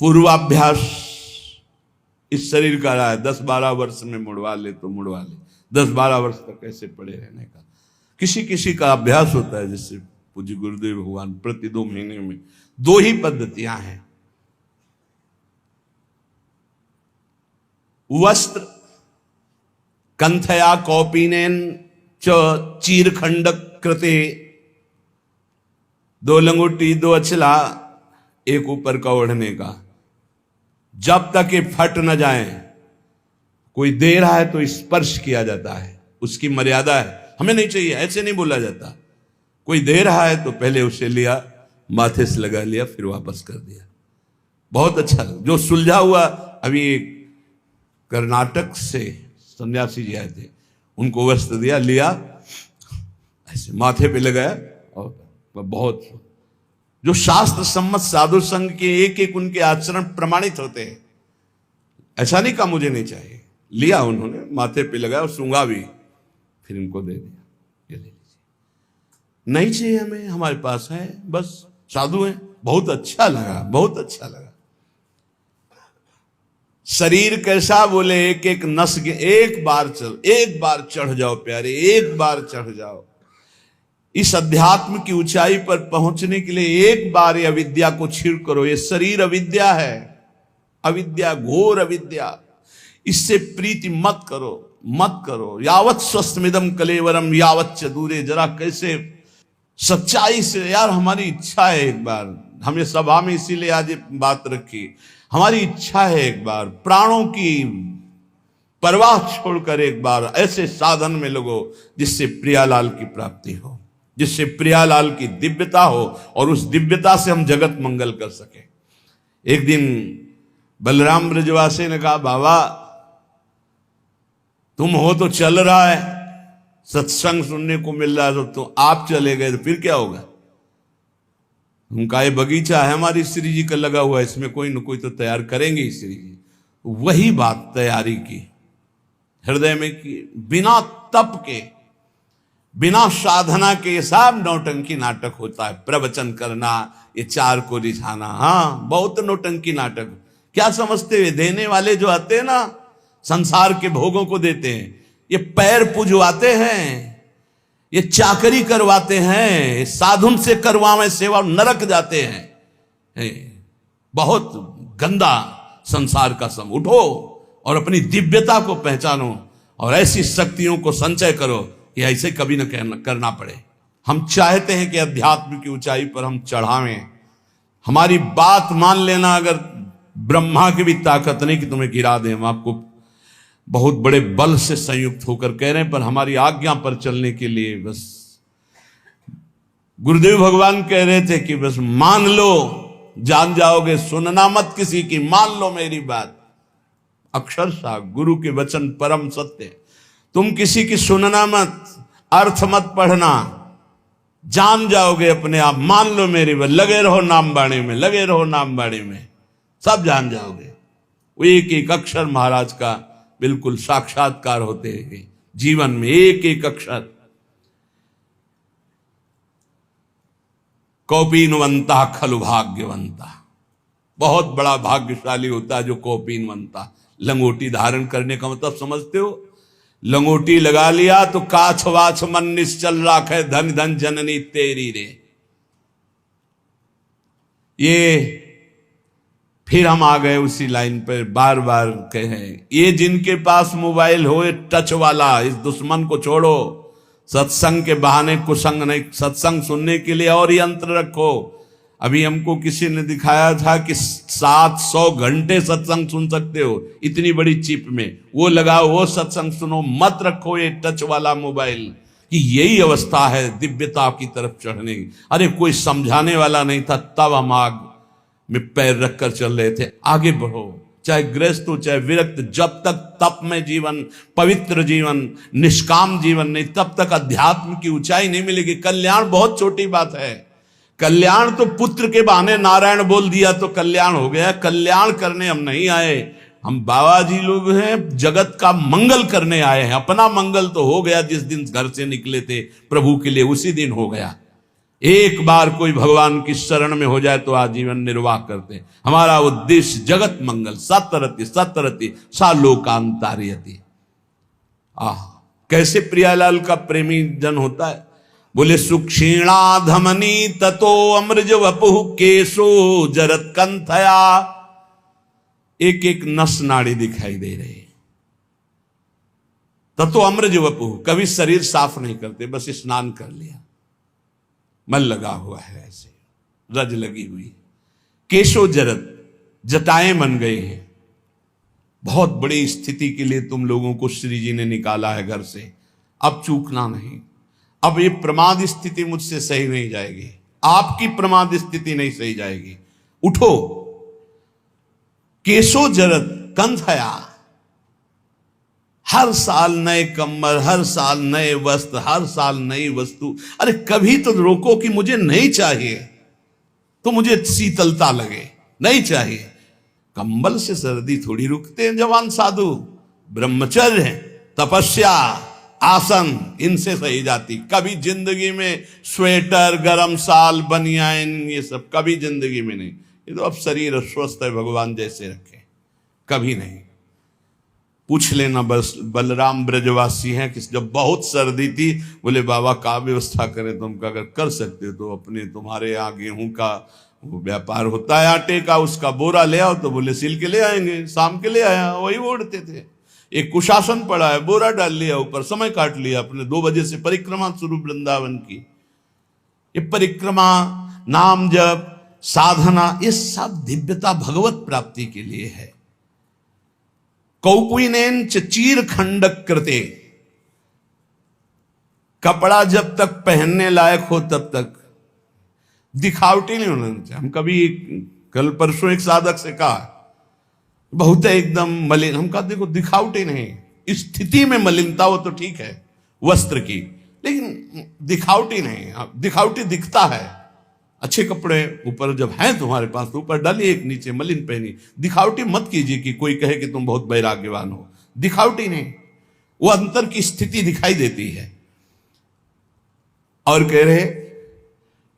पूर्वाभ्यास इस शरीर का रहा है, 10-12 वर्ष में मुड़वा ले तो मुड़वा ले, 10-12 वर्ष तक ऐसे पड़े रहने का। किसी किसी का अभ्यास होता है, जैसे पूज्य गुरुदेव भगवान प्रति 2 महीने में। 2 ही पद्धतियां हैं। वस्त्र कंथया कौपीनेन च चीरखंड कृते, 2 लंगोटी, 2 अचला, एक ऊपर का ओढ़ने का। जब तक ये फट न जाए, कोई दे रहा है तो स्पर्श किया जाता है, उसकी मर्यादा है। हमें नहीं चाहिए, ऐसे नहीं बोला जाता। कोई दे रहा है तो पहले उसे लिया, माथे से लगा लिया, फिर वापस कर दिया। बहुत अच्छा। जो सुलझा हुआ, अभी एक कर्नाटक से सन्यासी जी आए थे, उनको वस्त्र दिया, लिया, ऐसे माथे पे लगाया, और बहुत जो शास्त्र सम्मत साधु संघ के एक एक उनके आचरण प्रमाणित होते हैं। ऐसा नहीं कहा मुझे नहीं चाहिए, लिया उन्होंने, माथे पे लगाया और सूंघा भी, फिर इनको दे दिया, ये ले लीजिए। नहीं चाहिए हमें, हमारे पास है, बस साधु हैं। बहुत अच्छा लगा, बहुत अच्छा लगा। शरीर कैसा? बोले एक एक नस के, एक बार चढ़ जाओ प्यारे, एक बार चढ़ जाओ। इस अध्यात्म की ऊंचाई पर पहुंचने के लिए एक बार ये अविद्या को छीड़ करो। ये शरीर अविद्या है, अविद्या, घोर अविद्या। इससे प्रीति मत करो, मत करो। यावत स्वस्थमिदम कलेवरम यावत च दूरे। जरा कैसे सच्चाई से, यार हमारी इच्छा है एक बार, हमें सभा में इसीलिए आज ये बात रखी, हमारी इच्छा है एक बार प्राणों की परवाह छोड़कर एक बार ऐसे साधन में लगो जिससे प्रियालाल की प्राप्ति हो, जिससे प्रियालाल की दिव्यता हो, और उस दिव्यता से हम जगत मंगल कर सके। एक दिन बलराम ब्रजवासी ने कहा, बाबा तुम हो तो चल रहा है, सत्संग सुनने को मिल रहा है तो आप चले गए तो फिर क्या होगा? उनका ये बगीचा है हमारी श्री जी का लगा हुआ है, इसमें कोई न कोई तो तैयार करेंगे ही श्री जी। वही बात तैयारी की, हृदय में की, बिना तप के, बिना साधना के ये सब नौटंकी नाटक होता है। प्रवचन करना, ये चार को रिझाना, हाँ बहुत नौटंकी नाटक। क्या समझते हुए देने वाले जो आते हैं ना, संसार के भोगों को देते हैं, ये पैर पुजवाते हैं, ये चाकरी करवाते हैं, साधुन से करवावे सेवा, नरक जाते हैं। बहुत गंदा संसार का सम। उठो और अपनी दिव्यता को पहचानो और ऐसी शक्तियों को संचय करो कि ऐसे कभी न करना पड़े। हम चाहते हैं कि अध्यात्म की ऊंचाई पर हम चढ़ावें। हमारी बात मान लेना, अगर ब्रह्मा की भी ताकत नहीं कि तुम्हें गिरा दें, हम आपको बहुत बड़े बल से संयुक्त होकर कह रहे हैं, पर हमारी आज्ञा पर चलने के लिए बस गुरुदेव भगवान कह रहे थे कि बस मान लो, जान जाओगे, सुनना मत किसी की, मान लो मेरी बात। अक्षरशः गुरु के वचन परम सत्य। तुम किसी की सुनना मत, अर्थ मत पढ़ना, जान जाओगे अपने आप। मान लो मेरी बात, लगे रहो नाम बाणी में, लगे रहो नाम बाणी में, सब जान जाओगे। वो एक एक अक्षर महाराज का बिल्कुल साक्षात्कार होते हैं जीवन में, एक एक अक्षर। कौपीनवंता खलु भाग्यवंता, बहुत बड़ा भाग्यशाली होता है जो कौपीनवंता। लंगोटी धारण करने का मतलब समझते हो? लंगोटी लगा लिया तो काछ वाछ मन निश्चल राखे, धन धन जननी तेरी रे। ये फिर हम आ गए उसी लाइन पर, बार बार कहे, ये जिनके पास मोबाइल हो टच वाला, इस दुश्मन को छोड़ो। सत्संग के बहाने कुसंग नहीं, सत्संग सुनने के लिए और यंत्र रखो। अभी हमको किसी ने दिखाया था कि 700 घंटे सत्संग सुन सकते हो इतनी बड़ी चिप में, वो लगाओ, वो सत्संग सुनो, मत रखो ये टच वाला मोबाइल। कि यही अवस्था है दिव्यता की तरफ चढ़ने की। अरे कोई समझाने वाला नहीं था, तब हम आग में पैर रखकर चल रहे थे। आगे बढ़ो, चाहे गृहस्थ हो चाहे विरक्त, जब तक तप में जीवन, पवित्र जीवन, निष्काम जीवन नहीं, तब तक अध्यात्म की ऊंचाई नहीं मिलेगी। कल्याण बहुत छोटी बात है। कल्याण तो पुत्र के बहाने नारायण बोल दिया तो कल्याण हो गया। कल्याण करने हम नहीं आए, हम बाबा जी लोग हैं, जगत का मंगल करने आए हैं। अपना मंगल तो हो गया, जिस दिन घर से निकले थे प्रभु के लिए उसी दिन हो गया। एक बार कोई भगवान की शरण में हो जाए तो आजीवन निर्वाह करते हैं। हमारा उद्देश्य जगत मंगल, सतरति सतरति सा लोकांतार्यति। कैसे प्रियालाल का प्रेमी जन होता है? बोले सुक्षीणा धमनी ततो अमृज वपुः केशो जरत कंथया। एक एक नस नाड़ी दिखाई दे रहे। ततो अमृज वपुः, कभी शरीर साफ नहीं करते, बस स्नान कर लिया, मन लगा हुआ है, ऐसे रज लगी हुई। केशो जरत, जटाएं बन गए हैं। बहुत बड़ी स्थिति के लिए तुम लोगों को श्री जी ने निकाला है घर से। अब चूकना नहीं। अब ये प्रमाद स्थिति मुझसे सही नहीं जाएगी, आपकी प्रमाद स्थिति नहीं सही जाएगी। उठो। केशो जरत कंथया, हर साल नए कम्बल, हर साल नए वस्त्र, हर साल नई वस्तु। अरे कभी तो रोको कि मुझे नहीं चाहिए, तो मुझे शीतलता लगे, नहीं चाहिए। कंबल से सर्दी थोड़ी रुकते हैं जवान साधु। ब्रह्मचर्य, तपस्या, आसन, इनसे सही जाती। कभी जिंदगी में स्वेटर, गरम साल, बनियान, ये सब कभी जिंदगी में नहीं। ये तो अब शरीर स्वस्थ है, भगवान जैसे रखे, कभी नहीं। पूछ लेना, बस बलराम ब्रजवासी हैं कि जब बहुत सर्दी थी, बोले बाबा का व्यवस्था करें? तुम अगर कर सकते हो तो अपने, तुम्हारे यहाँ गेहूं का व्यापार होता है, आटे का, उसका बोरा ले आओ। तो बोले सिल के ले आएंगे। शाम के ले आया, वही ओढ़ते थे। एक कुशासन पड़ा है, बोरा डाल लिया ऊपर, समय काट लिया अपने। 2 बजे से परिक्रमा शुरू वृंदावन की। ये परिक्रमा, नाम जप, साधना, ये सब दिव्यता भगवत प्राप्ति के लिए है। कौपुनेन चीर खंडक कृते, कपड़ा जब तक पहनने लायक हो तब तक दिखावटी नहीं होना चाहिए। हम कभी, कल परसों एक साधक से कहा, बहुत है एकदम मलिन। हम कहा देखो दिखावटी नहीं, स्थिति में मलिनता हो तो ठीक है, वस्त्र की, लेकिन दिखावटी नहीं। दिखावटी दिखता है, अच्छे कपड़े ऊपर जब हैं तुम्हारे पास तो ऊपर डालिए, एक नीचे मलिन पहनी। दिखावटी मत कीजिए कि कोई कहे कि तुम बहुत वैराग्यवान हो, दिखावटी नहीं, वो अंतर की स्थिति दिखाई देती है। और कह रहे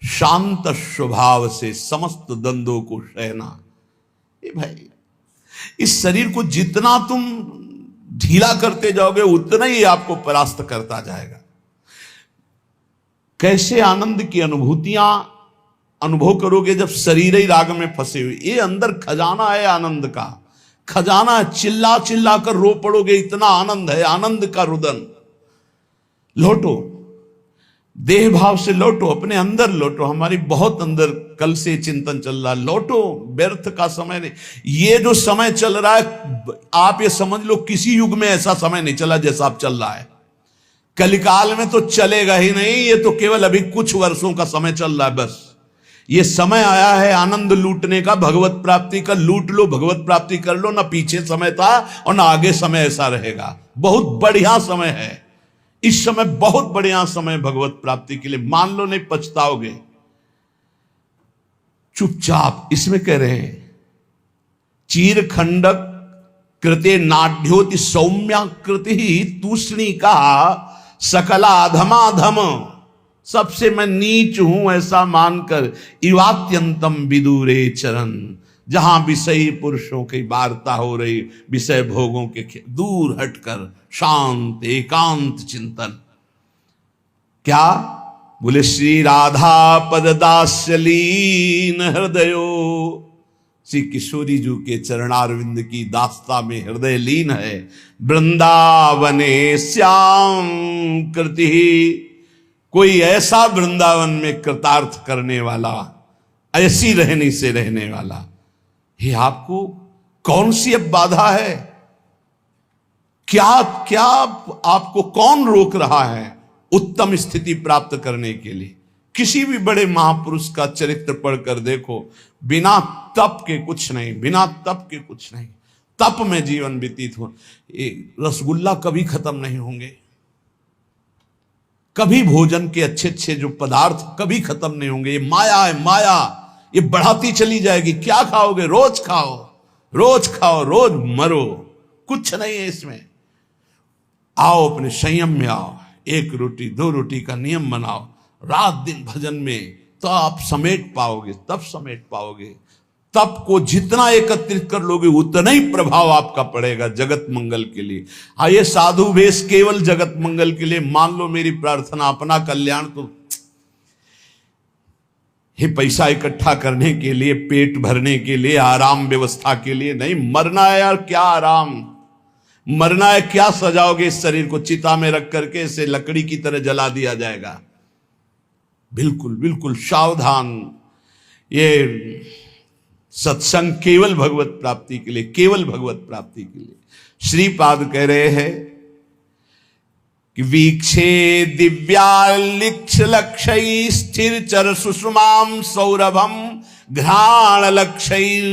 शांत स्वभाव से समस्त द्वंद्वों को सहना। ये भाई, इस शरीर को जितना तुम ढीला करते जाओगे उतना ही आपको परास्त करता जाएगा। कैसे आनंद की अनुभूतियां अनुभव करोगे जब शरीर ही राग में फंसे हुए। ये अंदर खजाना है आनंद का, खजाना। चिल्ला चिल्ला कर रो पड़ोगे, इतना आनंद है, आनंद का रुदन। लौटो, देह भाव से लौटो, अपने अंदर लौटो। हमारी बहुत अंदर कल से चिंतन चल रहा है, लौटो, व्यर्थ का समय नहीं। ये जो समय चल रहा है, आप ये समझ लो किसी युग में ऐसा समय नहीं चला जैसा आप चल रहा है। कलिकाल में तो चलेगा ही नहीं, ये तो केवल अभी कुछ वर्षों का समय चल रहा है बस। ये समय आया है आनंद लूटने का, भगवत प्राप्ति का। लूट लो, भगवत प्राप्ति कर लो। ना पीछे समय था और ना आगे समय ऐसा रहेगा। बहुत बढ़िया समय है इस समय, बहुत बढ़िया समय भगवत प्राप्ति के लिए। मान लो, नहीं पछताओगे। चुपचाप इसमें कह रहे हैं चीर खंडक कृते नाड्योति सौम्याकृति तूष्णी का सकला अधमाधम। सबसे मैं नीच हूं ऐसा मानकर इवात्यंतम विदुरे चरण। जहां विषयी पुरुषों की वार्ता हो रही, विषय भोगों के दूर हटकर शांत एकांत चिंतन। क्या बोले? श्री राधा पद दास्यलीन हृदयो। श्री किशोरी जी के चरणारविंद की दास्ता में हृदय लीन है। वृंदावने श्याम कृति। कोई ऐसा वृंदावन में कृतार्थ करने वाला, ऐसी रहनी से रहने वाला। ये आपको कौन सी अब बाधा है? क्या क्या आपको कौन रोक रहा है उत्तम स्थिति प्राप्त करने के लिए? किसी भी बड़े महापुरुष का चरित्र पढ़कर देखो, बिना तप के कुछ नहीं, बिना तप के कुछ नहीं। तप में जीवन व्यतीत हो। रसगुल्ला कभी खत्म नहीं होंगे, कभी भोजन के अच्छे अच्छे जो पदार्थ कभी खत्म नहीं होंगे। ये माया है, माया, ये बढ़ाती चली जाएगी। क्या खाओगे? रोज खाओ, रोज खाओ, रोज मरो, कुछ नहीं है इसमें। आओ अपने संयम में आओ, एक रोटी दो रोटी का नियम बनाओ, रात दिन भजन में, तो आप समेट पाओगे, तब समेट पाओगे। तप को जितना एकत्रित कर लोगे उतना ही प्रभाव आपका पड़ेगा जगत मंगल के लिए। हाँ, ये साधु वेश केवल जगत मंगल के लिए। मान लो मेरी प्रार्थना, अपना कल्याण तो ये पैसा इकट्ठा करने के लिए, पेट भरने के लिए, आराम व्यवस्था के लिए नहीं। मरना है यार, क्या आराम, मरना है। क्या सजाओगे इस शरीर को? चिता में रख करके इसे लकड़ी की तरह जला दिया जाएगा। बिल्कुल बिल्कुल सावधान। ये सत्संग केवल भगवत प्राप्ति के लिए, केवल भगवत प्राप्ति के लिए। श्रीपाद कह रहे हैं कि वीक्षे दिव्यालिक्ष लक्षै स्थिर चर सुषमाम सौरभम घ्राण लक्षैर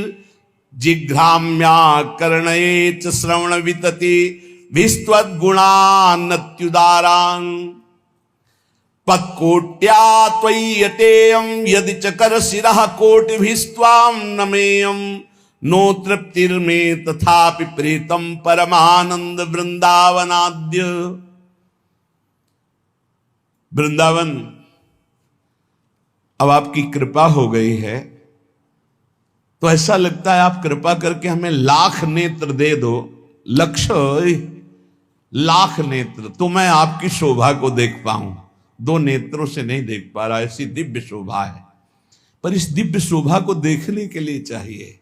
जिघ्राम्या कर्णयेच श्रवण वितति विस्त्वद गुणान्नत्युदारान् पत्कोट्या त्वय्यतेयं यदि चकर शिरः कोटिभिस्त्वां नमेयं नो तृप्तिर्मे तथापि प्रीतम परमानंद वृंदावनाद्य। वृंदावन अब आपकी कृपा हो गई है तो ऐसा लगता है आप कृपा करके हमें लाख नेत्र दे दो। लक्ष्य लाख नेत्र तो मैं आपकी शोभा को देख पाऊं, दो नेत्रों से नहीं देख पा रहा। ऐसी दिव्य शोभा है, पर इस दिव्य शोभा को देखने के लिए चाहिए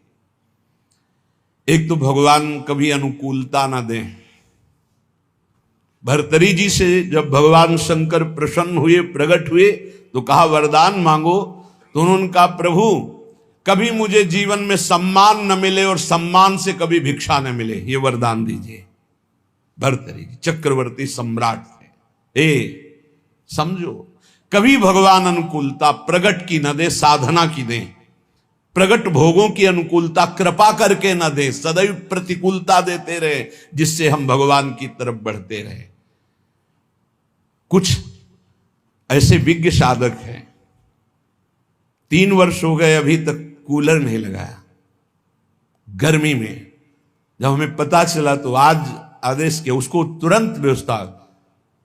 एक तो भगवान कभी अनुकूलता ना दें। भर्तरी जी से जब भगवान शंकर प्रसन्न हुए, प्रकट हुए, तो कहा वरदान मांगो। तो उन्होंने कहा प्रभु कभी मुझे जीवन में सम्मान न मिले और सम्मान से कभी भिक्षा न मिले, ये वरदान दीजिए। भर्तरी जी चक्रवर्ती सम्राट थे। समझो, कभी भगवान अनुकूलता प्रगट की न दे, साधना की दे। प्रगट भोगों की अनुकूलता कृपा करके न दे, सदैव प्रतिकूलता देते रहे जिससे हम भगवान की तरफ बढ़ते रहे। कुछ ऐसे विज्ञ साधक हैं, 3 वर्ष हो गए अभी तक कूलर नहीं लगाया गर्मी में। जब हमें पता चला तो आज आदेश किया, उसको तुरंत व्यवस्था।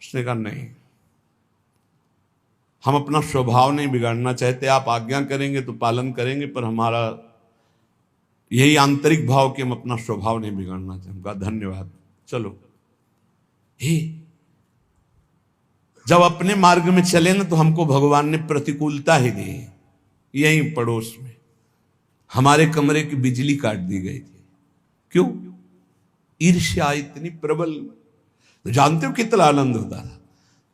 उसने कहा नहीं, हम अपना स्वभाव नहीं बिगाड़ना चाहते, आप आज्ञा करेंगे तो पालन करेंगे, पर हमारा यही आंतरिक भाव कि हम अपना स्वभाव नहीं बिगाड़ना चाहते। कहा धन्यवाद, चलो। हे, जब अपने मार्ग में चले ना तो हमको भगवान ने प्रतिकूलता ही दी। यहीं पड़ोस में हमारे कमरे की बिजली काट दी गई थी। क्यों? ईर्ष्या इतनी प्रबल। तो जानते हो कितना आनंद होता था,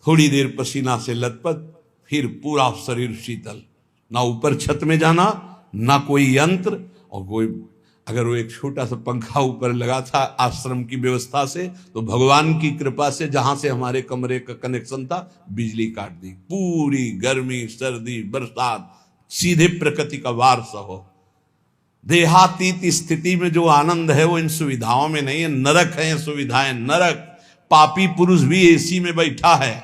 थोड़ी देर पसीना से लथपथ, फिर पूरा शरीर शीतल, ना ऊपर छत में जाना, ना कोई यंत्र, और कोई अगर वो एक छोटा सा पंखा ऊपर लगा था आश्रम की व्यवस्था से, तो भगवान की कृपा से जहां से हमारे कमरे का कनेक्शन था बिजली काट दी। पूरी गर्मी, सर्दी, बरसात सीधे प्रकृति का वार सहो। देहातीत स्थिति में जो आनंद है वो इन सुविधाओं में नहीं है। नरक है ये सुविधाएं, नरक। पापी पुरुष भी एसी में बैठा है,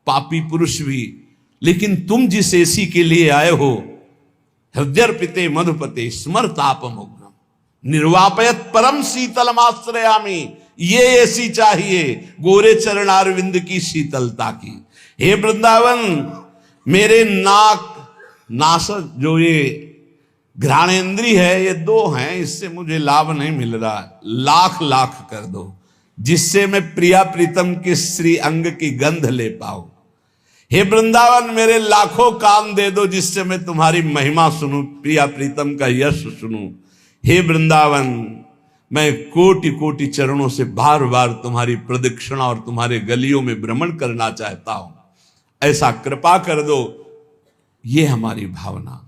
पापी पुरुष भी। लेकिन तुम जिस एसी के लिए आए हो, हृदयर्पिते मधुपते स्मरतापमुग्नम निर्वापयत परम शीतलमाश्रयामि, ये एसी चाहिए गोरे चरणारविंद की शीतलता की। हे वृंदावन, मेरे नासक जो ये घ्राणेन्द्री है, ये 2 हैं, इससे मुझे लाभ नहीं मिल रहा। लाख लाख कर दो जिससे मैं प्रिया प्रीतम के श्री अंग की गंध ले पाऊं। हे वृंदावन, मेरे लाखों कान दे दो जिससे मैं तुम्हारी महिमा सुनूं, प्रिया प्रीतम का यश सुनूं। हे वृंदावन, मैं कोटि कोटि चरणों से बार बार तुम्हारी प्रदक्षिणा और तुम्हारे गलियों में भ्रमण करना चाहता हूं, ऐसा कृपा कर दो। ये हमारी भावना,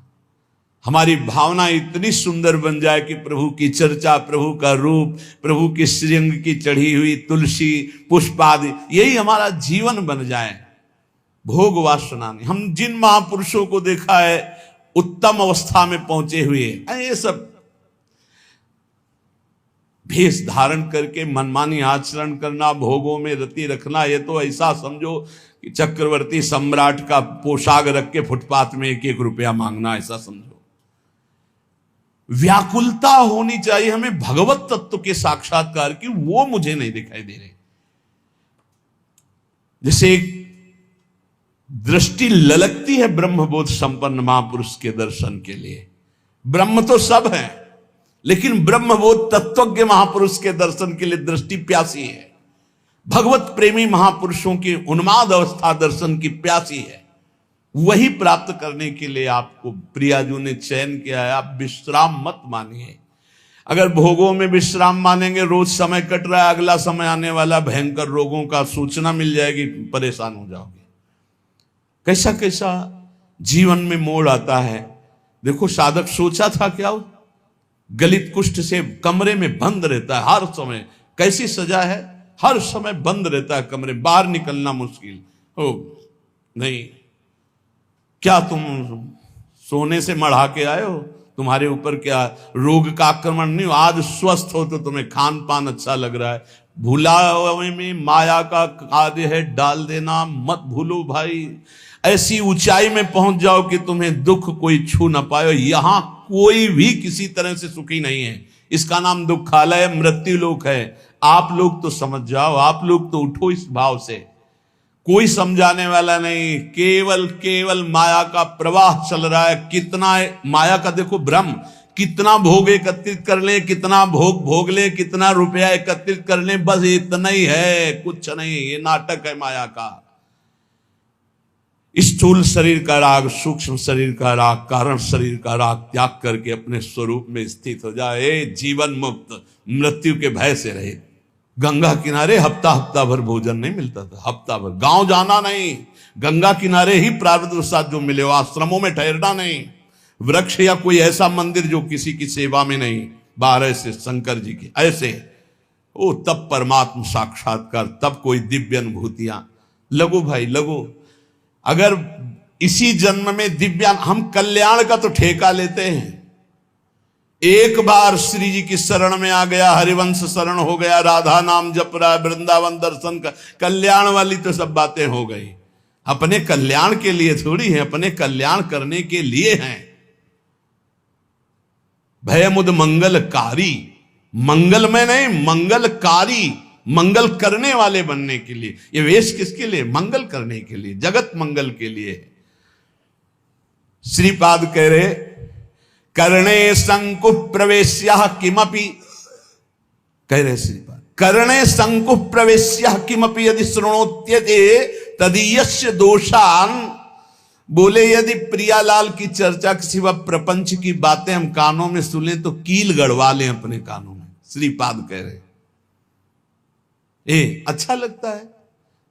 हमारी भावना इतनी सुंदर बन जाए कि प्रभु की चर्चा, प्रभु का रूप, प्रभु की श्रीअंग की चढ़ी हुई तुलसी पुष्प आदि, यही हमारा जीवन बन जाए। भोग वासना नहीं। हम जिन महापुरुषों को देखा है उत्तम अवस्था में पहुंचे हुए, ये सब भेष धारण करके मनमानी आचरण करना, भोगों में रति रखना, ये तो ऐसा समझो कि चक्रवर्ती सम्राट का पोशाक रख के फुटपाथ में 1-1 रुपया मांगना, ऐसा समझो। व्याकुलता होनी चाहिए हमें भगवत तत्व के साक्षात्कार की, वो मुझे नहीं दिखाई दे रही। जैसे एक दृष्टि ललकती है ब्रह्मबोध संपन्न महापुरुष के दर्शन के लिए। ब्रह्म तो सब है, लेकिन ब्रह्मबोध तत्वज्ञ महापुरुष के दर्शन के लिए दृष्टि प्यासी है। भगवत प्रेमी महापुरुषों की उन्माद अवस्था दर्शन की प्यासी है। वही प्राप्त करने के लिए आपको प्रियाजू ने चयन किया है। आप विश्राम मत मानिए। अगर भोगों में विश्राम मानेंगे, रोज समय कट रहा है, अगला समय आने वाला भयंकर रोगों का सूचना मिल जाएगी, परेशान हो जाओगे। कैसा कैसा जीवन में मोड़ आता है। देखो, साधक सोचा था क्या, गलित कुष्ठ से कमरे में बंद रहता है हर समय। कैसी सजा है, हर समय बंद रहता है कमरे, बाहर निकलना मुश्किल हो। नहीं, क्या तुम सोने से मढ़ा के आए हो? तुम्हारे ऊपर क्या रोग का आक्रमण नहीं हो? आज स्वस्थ हो तो तुम्हें खान पान अच्छा लग रहा है। भुलावे में माया का कार्य है डाल देना, मत भूलो भाई। ऐसी ऊंचाई में पहुंच जाओ कि तुम्हें दुख कोई छू न पाए। यहां कोई भी किसी तरह से सुखी नहीं है। इसका नाम दुखालय, मृत्यु लोक है। आप लोग तो समझ जाओ, आप लोग तो उठो इस भाव से। कोई समझाने वाला नहीं, केवल केवल माया का प्रवाह चल रहा है। कितना माया का देखो भ्रम, कितना भोग एकत्रित कर ले, कितना भोग भोग ले, कितना रुपया एकत्रित कर ले, बस इतना ही है, कुछ नहीं। ये नाटक है माया का। स्थूल शरीर का राग, सूक्ष्म शरीर का राग, कारण शरीर का राग त्याग करके अपने स्वरूप में स्थित हो जाए। जीवन मुक्त, मृत्यु के भय से रहे। गंगा किनारे हफ्ता हफ्ता भर भोजन नहीं मिलता था, हफ्ता भर। गांव जाना नहीं, गंगा किनारे ही प्रारब्ध साथ जो मिले, आश्रमों में ठहरना नहीं। वृक्ष या कोई ऐसा मंदिर जो किसी की सेवा में नहीं, 12 से शंकर जी की ऐसे। ओ तब परमात्मा साक्षात्कार, तब कोई दिव्य अनुभूतियां। लगो भाई लगो। अगर इसी जन्म में दिव्यान, हम कल्याण का तो ठेका लेते हैं, एक बार श्री जी की शरण में आ गया, हरिवंश शरण हो गया, राधा नाम जप रहा है, वृंदावन दर्शन का, कल्याण वाली तो सब बातें हो गई। अपने कल्याण के लिए थोड़ी है, अपने कल्याण करने के लिए हैं। भयमुद मंगलकारी, मंगल में नहीं, मंगलकारी, मंगल करने वाले बनने के लिए। ये वेश किसके लिए? मंगल करने के लिए, जगत मंगल के लिए। श्रीपाद कह रहे करणे संकुह प्रवेश्य किमपि, कह रहे श्रीपाद करणे संकुह प्रवेश्य किमपि यदि शृणोत्यते तदीयस्य दोषान। बोले यदि प्रियालाल की चर्चा के सिवा प्रपंच की बातें हम कानों में सुने तो कील गड़वा लें अपने कानों में। श्रीपाद कह रहे अच्छा लगता है,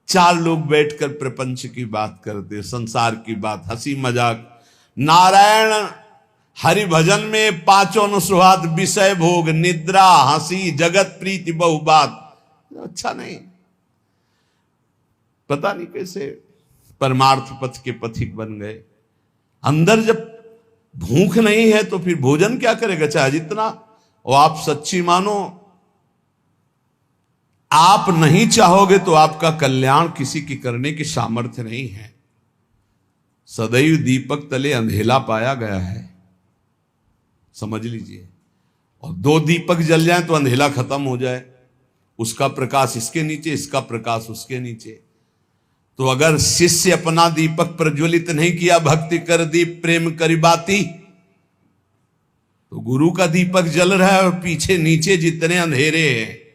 चार लोग बैठकर प्रपंच की बात करते, संसार की बात, हंसी मजाक, नारायण हरि भजन में पांचों अनुस्वाद, विषय भोग, निद्रा, हंसी, जगत प्रीति, बहु बात, अच्छा नहीं। पता नहीं कैसे परमार्थ पथ के पथिक बन गए। अंदर जब भूख नहीं है तो फिर भोजन क्या करेगा, चाहे जितना। और आप सच्ची मानो, आप नहीं चाहोगे तो आपका कल्याण किसी की करने की सामर्थ्य नहीं है। सदैव दीपक तले अंधेला पाया गया है, समझ लीजिए। और दो दीपक जल जाए तो अंधेला खत्म हो जाए, उसका प्रकाश इसके नीचे, इसका प्रकाश उसके नीचे। तो अगर शिष्य अपना दीपक प्रज्वलित नहीं किया, भक्ति कर दीप प्रेम करी बाती, तो गुरु का दीपक जल रहा है और पीछे नीचे जितने अंधेरे हैं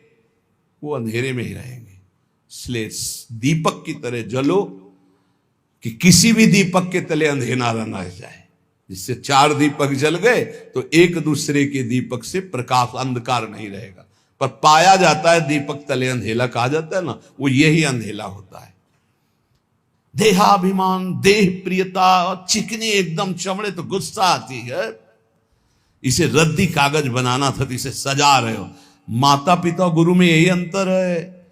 वो अंधेरे में ही रहेंगे। इसलिए दीपक की तरह जलो कि किसी भी दीपक के तले अंधेरा न रह जाए। जिससे चार दीपक जल गए तो एक दूसरे के दीपक से प्रकाश, अंधकार नहीं रहेगा। पर पाया जाता है दीपक तले अंधेला कहा जाता है ना, वो यही अंधेला होता है। देहाभिमान, देह प्रियता, चिकनी एकदम चमड़े तो गुस्सा आती है। इसे रद्दी कागज बनाना था तो इसे सजा रहे हो। माता पिता गुरु में यही अंतर है।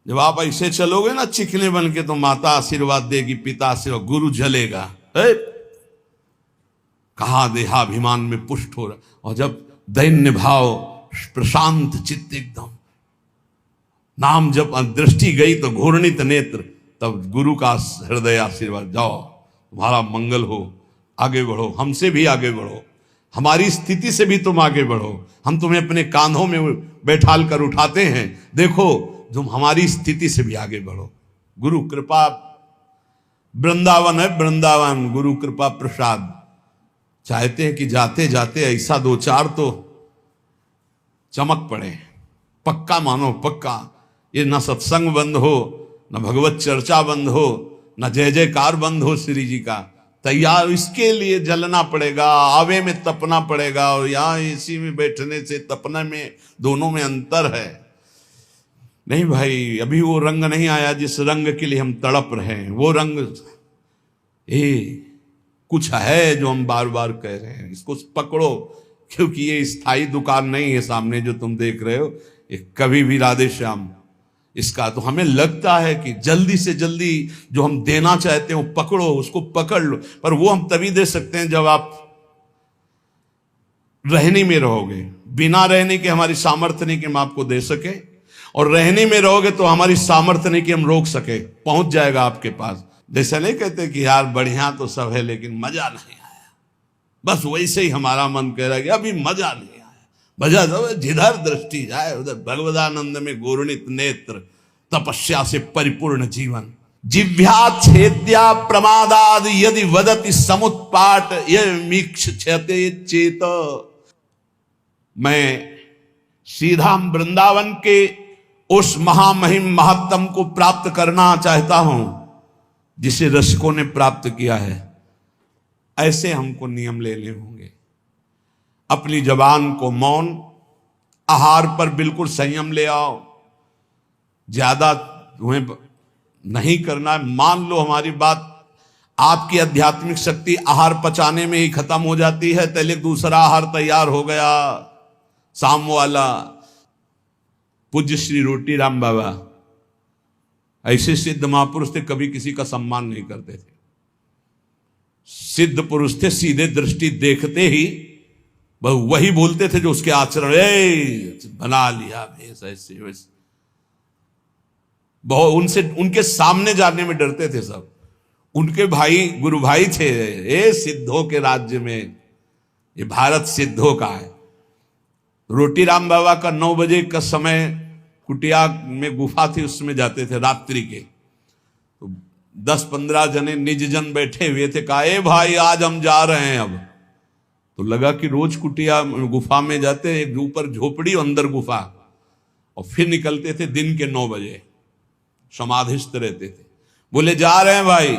जब आप ऐसे चलोगे ना चिकने बन के, तो माता आशीर्वाद देगी, पिता आशीर्वाद, गुरु जलेगा। कहा देहाभिमान में पुष्ट हो रहा। और जब दैन्य भाव, प्रशांत चित्त एकदम, नाम जब दृष्टि गई तो घूर्णित नेत्र, तब गुरु का हृदय आशीर्वाद, जाओ तुम्हारा मंगल हो, आगे बढ़ो, हमसे भी आगे बढ़ो, हमारी स्थिति से भी तुम आगे बढ़ो, हम तुम्हें अपने कांधों में बैठाल कर उठाते हैं, देखो तुम हमारी स्थिति से भी आगे बढ़ो। गुरु कृपा, वृंदावन है वृंदावन, गुरु कृपा प्रसाद। चाहते हैं कि जाते जाते ऐसा दो चार तो चमक पड़े, पक्का मानो पक्का। ये न सत्संग बंद हो, न भगवत चर्चा बंद हो, न जय जयकार बंद हो श्री जी का। तैयार इसके लिए जलना पड़ेगा, आवे में तपना पड़ेगा। और यहाँ एसी में बैठने से तपने में दोनों में अंतर है। नहीं भाई, अभी वो रंग नहीं आया जिस रंग के लिए हम तड़प रहे हैं। वो रंग कुछ है जो हम बार बार कह रहे हैं, इसको पकड़ो, क्योंकि ये स्थायी दुकान नहीं है सामने जो तुम देख रहे हो, ये कभी भी राधे श्याम इसका। तो हमें लगता है कि जल्दी से जल्दी जो हम देना चाहते हैं वो पकड़ो, उसको पकड़ लो। पर वो हम तभी दे सकते हैं जब आप रहने में रहोगे। बिना रहने के हमारी सामर्थ्य नहीं कि हम आपको दे सके, और रहने में रहोगे तो हमारी सामर्थ्य नहीं कि हम रोक सके। पहुंच जाएगा आपके पास। जैसा नहीं कहते कि यार बढ़िया तो सब है लेकिन मजा नहीं आया, बस वैसे ही हमारा मन कह रहा है कि अभी मजा नहीं आया। मजा सब जिधर दृष्टि जाए उधर भगवदानंद में घूर्णित नेत्र, तपस्या से परिपूर्ण जीवन। जिह्वा छेद्या प्रमादाद यदि वदति समुत्पाट यमीक्ष क्षते चेत। मैं सीधा वृंदावन के उस महामहिम महत्तम को प्राप्त करना चाहता हूं जिसे रसिकों ने प्राप्त किया है। ऐसे हमको नियम लेने होंगे। अपनी जबान को मौन, आहार पर बिल्कुल संयम ले आओ, ज्यादा तुम्हें नहीं करना है। मान लो हमारी बात, आपकी आध्यात्मिक शक्ति आहार पचाने में ही खत्म हो जाती है, पहले दूसरा आहार तैयार हो गया शाम वाला। पूज्य श्री रोटी राम बाबा ऐसे सिद्ध महापुरुष थे, कभी किसी का सम्मान नहीं करते थे। सिद्ध पुरुष थे, सीधे दृष्टि देखते ही वही बोलते थे जो उसके आचरण, बना लिया भेष ऐसे वैसे। बहुत उनसे, उनके सामने जाने में डरते थे सब। उनके भाई गुरु भाई थे, सिद्धों के राज्य में, ये भारत सिद्धों का है। रोटी राम बाबा का 9 बजे का समय, कुटिया में गुफा थी उसमें जाते थे रात्रि के। तो 10-15 जने निज जन बैठे हुए थे। कहा भाई आज हम जा रहे हैं। अब तो लगा कि रोज कुटिया गुफा में जाते, एक ऊपर झोपड़ी अंदर गुफा, और फिर निकलते थे दिन के 9 बजे, समाधिस्थ रहते थे। बोले जा रहे हैं भाई,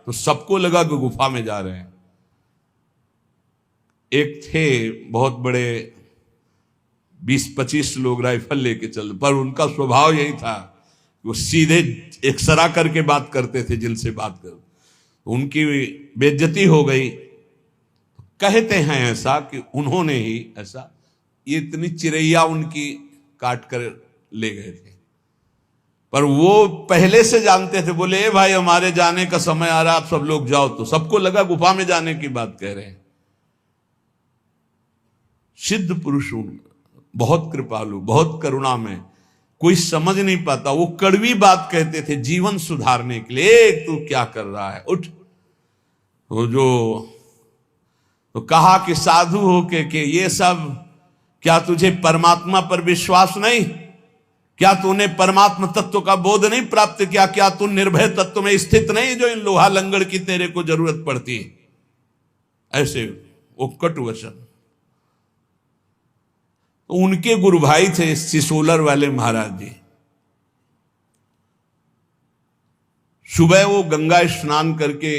तो सबको लगा कि गुफा में जा रहे हैं। एक थे बहुत बड़े, 20-25 लोग राइफल लेके चल, पर उनका स्वभाव यही था, वो सीधे एक्सरा करके बात करते थे जिनसे बात कर। उनकी बेइज्जती हो गई। कहते हैं ऐसा कि उन्होंने ही ऐसा, ये इतनी चिड़ैया उनकी काट कर ले गए थे। पर वो पहले से जानते थे। बोले भाई हमारे जाने का समय आ रहा, आप सब लोग जाओ। तो सबको लगा गुफा में जाने की बात कह रहे हैं। सिद्ध पुरुष, बहुत कृपालु, बहुत करुणा में, कोई समझ नहीं पाता। वो कड़वी बात कहते थे जीवन सुधारने के लिए। तू क्या कर रहा है, उठ। तो कहा कि साधु हो के ये सब, क्या तुझे परमात्मा पर विश्वास नहीं? क्या तूने परमात्मा तत्व का बोध नहीं प्राप्त किया? क्या तू निर्भय तत्व में स्थित नहीं जो इन लोहा लंगड़ की तेरे को जरूरत पड़ती है? ऐसे वो कटु वचन। तो उनके गुरु भाई थे सिसोलर वाले महाराज जी। सुबह वो गंगा स्नान करके,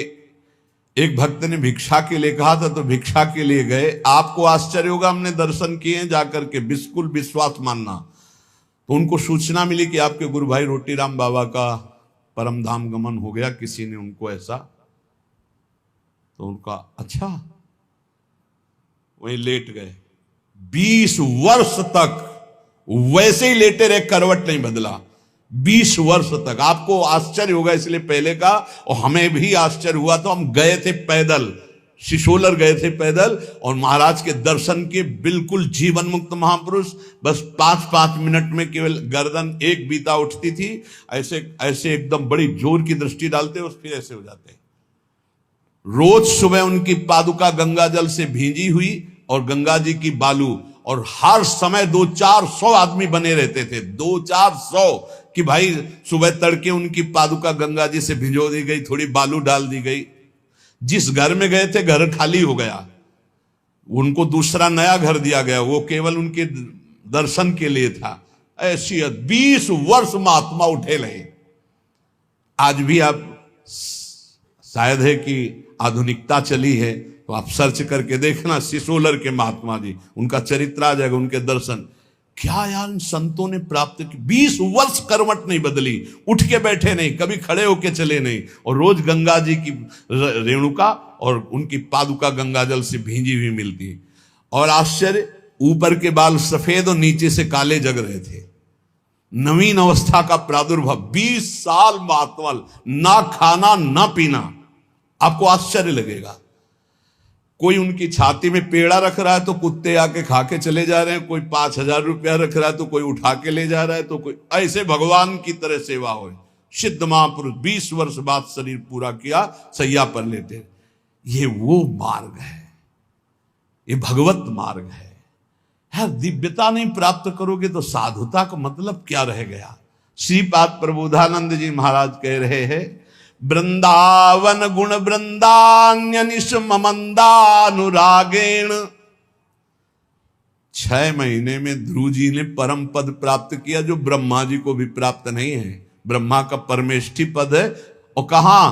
एक भक्त ने भिक्षा के लिए कहा था तो भिक्षा के लिए गए। आपको आश्चर्य होगा, हमने दर्शन किए जाकर के, बिल्कुल विश्वास मानना। तो उनको सूचना मिली कि आपके गुरु भाई रोटी राम बाबा का परम धाम गमन हो गया, किसी ने उनको ऐसा। तो उनका अच्छा, वहीं लेट गए। 20 वर्ष तक वैसे ही लेटे रहे, करवट नहीं बदला। 20 वर्ष तक। आपको आश्चर्य होगा इसलिए पहले का, और हमें भी आश्चर्य हुआ। तो हम गए थे पैदल, सिसोलर गए थे पैदल, और महाराज के दर्शन के। बिल्कुल जीवन मुक्त महापुरुष। बस 5-5 मिनट में केवल गर्दन एक बीता उठती थी, ऐसे ऐसे एकदम बड़ी जोर की दृष्टि डालते और फिर ऐसे हो जाते। रोज सुबह उनकी पादुका गंगा जल से भींजी हुई और गंगा जी की बालू, और हर समय 200-400 आदमी बने रहते थे। 200-400 कि भाई सुबह तड़के उनकी पादुका गंगा जी से भिजो दी गई, थोड़ी बालू डाल दी गई। जिस घर में गए थे घर खाली हो गया, उनको दूसरा नया घर दिया गया, वो केवल उनके दर्शन के लिए था। ऐसी 20 वर्ष महात्मा उठे रहे। आज भी आप, शायद है कि आधुनिकता चली है तो आप सर्च करके देखना, सिसोलर के महात्मा जी, उनका चरित्र आ जाएगा, उनके दर्शन। क्या यार संतों ने प्राप्त की। 20 वर्ष करवट नहीं बदली, उठ के बैठे नहीं, कभी खड़े होके चले नहीं, और रोज गंगा जी की रेणुका और उनकी पादुका गंगा जल से भींजी हुई मिलती। और आश्चर्य, ऊपर के बाल सफेद और नीचे से काले जग रहे थे। नवीन अवस्था का प्रादुर्भाव। 20 साल महात्मा, ना खाना ना पीना। आपको आश्चर्य लगेगा। कोई उनकी छाती में पेड़ा रख रहा है तो कुत्ते आके खा के चले जा रहे हैं, कोई 5,000 रुपया रख रहा है तो कोई उठा के ले जा रहा है, तो कोई ऐसे भगवान की तरह सेवा हो। सिद्ध महापुरुष 20 वर्ष बाद शरीर पूरा किया, सैया पर लेटे। ये वो मार्ग है, ये भगवत मार्ग है। यार दिव्यता नहीं प्राप्त करोगे तो साधुता का मतलब क्या रह गया? श्रीपाद प्रबोधानंद जी महाराज कह रहे हैं, वृंदावन गुण वृंदान्य निशमंदानुरागेण। 6 महीने में ध्रुव जी ने परम पद प्राप्त किया, जो ब्रह्मा जी को भी प्राप्त नहीं है। ब्रह्मा का परमेष्ठी पद है, और कहां?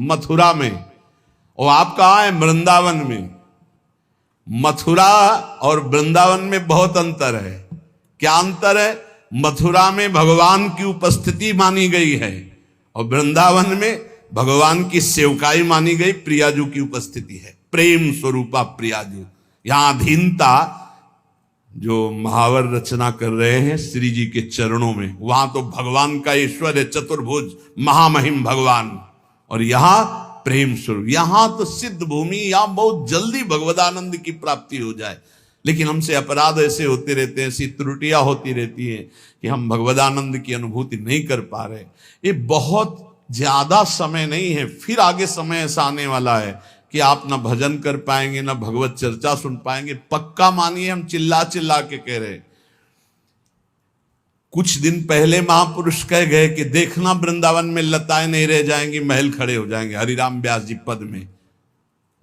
मथुरा में। और आप कहां है? वृंदावन में। मथुरा और वृंदावन में बहुत अंतर है। क्या अंतर है? मथुरा में भगवान की उपस्थिति मानी गई है, और वृंदावन में भगवान की सेवकाई मानी गई, प्रियाजू की उपस्थिति है। प्रेम स्वरूपा प्रियाजू। यहां अधीनता, जो महावर रचना कर रहे हैं श्री जी के चरणों में, वहां तो भगवान का ईश्वर है, चतुर्भुज महामहिम भगवान, और यहां प्रेम स्वरूप। यहां तो सिद्ध भूमि, यहां बहुत जल्दी भगवदानंद की प्राप्ति हो जाए। लेकिन हमसे अपराध ऐसे होते रहते हैं, ऐसी त्रुटियां होती रहती हैं कि हम भगवदानंद की अनुभूति नहीं कर पा रहे। ये बहुत ज्यादा समय नहीं है, फिर आगे समय ऐसा आने वाला है कि आप ना भजन कर पाएंगे, ना भगवत चर्चा सुन पाएंगे। पक्का मानिए, हम चिल्ला चिल्ला के कह रहे। कुछ दिन पहले महापुरुष कह गए कि देखना वृंदावन में लताएं नहीं रह जाएंगी, महल खड़े हो जाएंगे। हरिराम व्यास जी पद में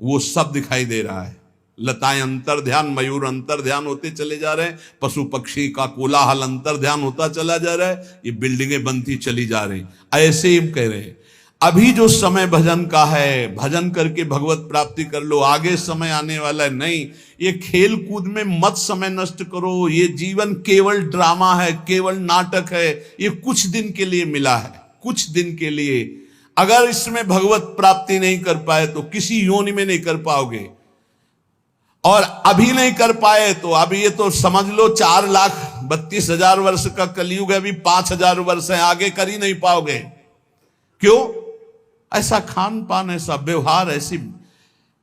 वो सब दिखाई दे रहा है। लताएं अंतर ध्यान, मयूर अंतर ध्यान होते चले जा रहे हैं, पशु पक्षी का कोलाहल अंतर ध्यान होता चला जा रहा है, ये बिल्डिंगें बनती चली जा रही। ऐसे ही कह रहे हैं अभी जो समय भजन का है, भजन करके भगवत प्राप्ति कर लो, आगे समय आने वाला है। नहीं, ये खेल कूद में मत समय नष्ट करो। ये जीवन केवल ड्रामा है, केवल नाटक है। ये कुछ दिन के लिए मिला है, कुछ दिन के लिए। अगर इसमें भगवत प्राप्ति नहीं कर पाए तो किसी योनि में नहीं कर पाओगे, और अभी नहीं कर पाए तो अभी ये तो समझ लो 4,32,000 वर्ष का कलयुग है, अभी 5,000 वर्ष है, आगे कर ही नहीं पाओगे। क्यों? ऐसा खान पान, ऐसा व्यवहार, ऐसी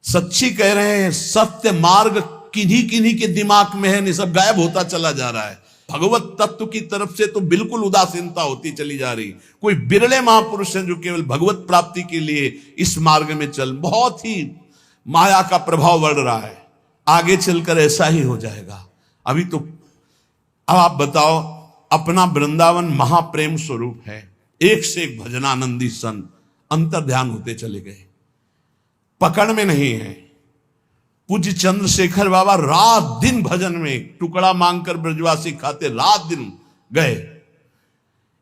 सच्ची कह रहे हैं, सत्य मार्ग किन्हीं किन्हीं के दिमाग में है, नहीं सब गायब होता चला जा रहा है। भगवत तत्व की तरफ से तो बिल्कुल उदासीनता होती चली जा रही। कोई बिरले महापुरुष हैं जो केवल भगवत प्राप्ति के लिए इस मार्ग में चल। बहुत ही माया का प्रभाव बढ़ रहा है, आगे चलकर ऐसा ही हो जाएगा। अभी तो अब आप बताओ, अपना वृंदावन महाप्रेम स्वरूप है, एक से एक भजनानंदी संत अंतर ध्यान होते चले गए, पकड़ में नहीं है। पूज्य चंद्रशेखर बाबा रात दिन भजन में टुकड़ा मांगकर ब्रजवासी खाते, रात दिन गए।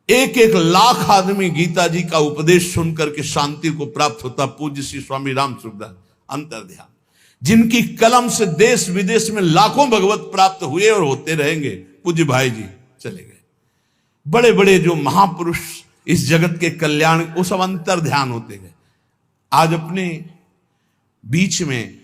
1-1 लाख आदमी गीता जी का उपदेश सुनकर के शांति को प्राप्त होता। पूज्य श्री स्वामी राम सुखदास अंतर ध्यान, जिनकी कलम से देश विदेश में लाखों भगवत प्राप्त हुए और होते रहेंगे। पूज्य भाई जी चले गए। बड़े बड़े जो महापुरुष इस जगत के कल्याण, वो सब अंतर ध्यान होते गए। आज अपने बीच में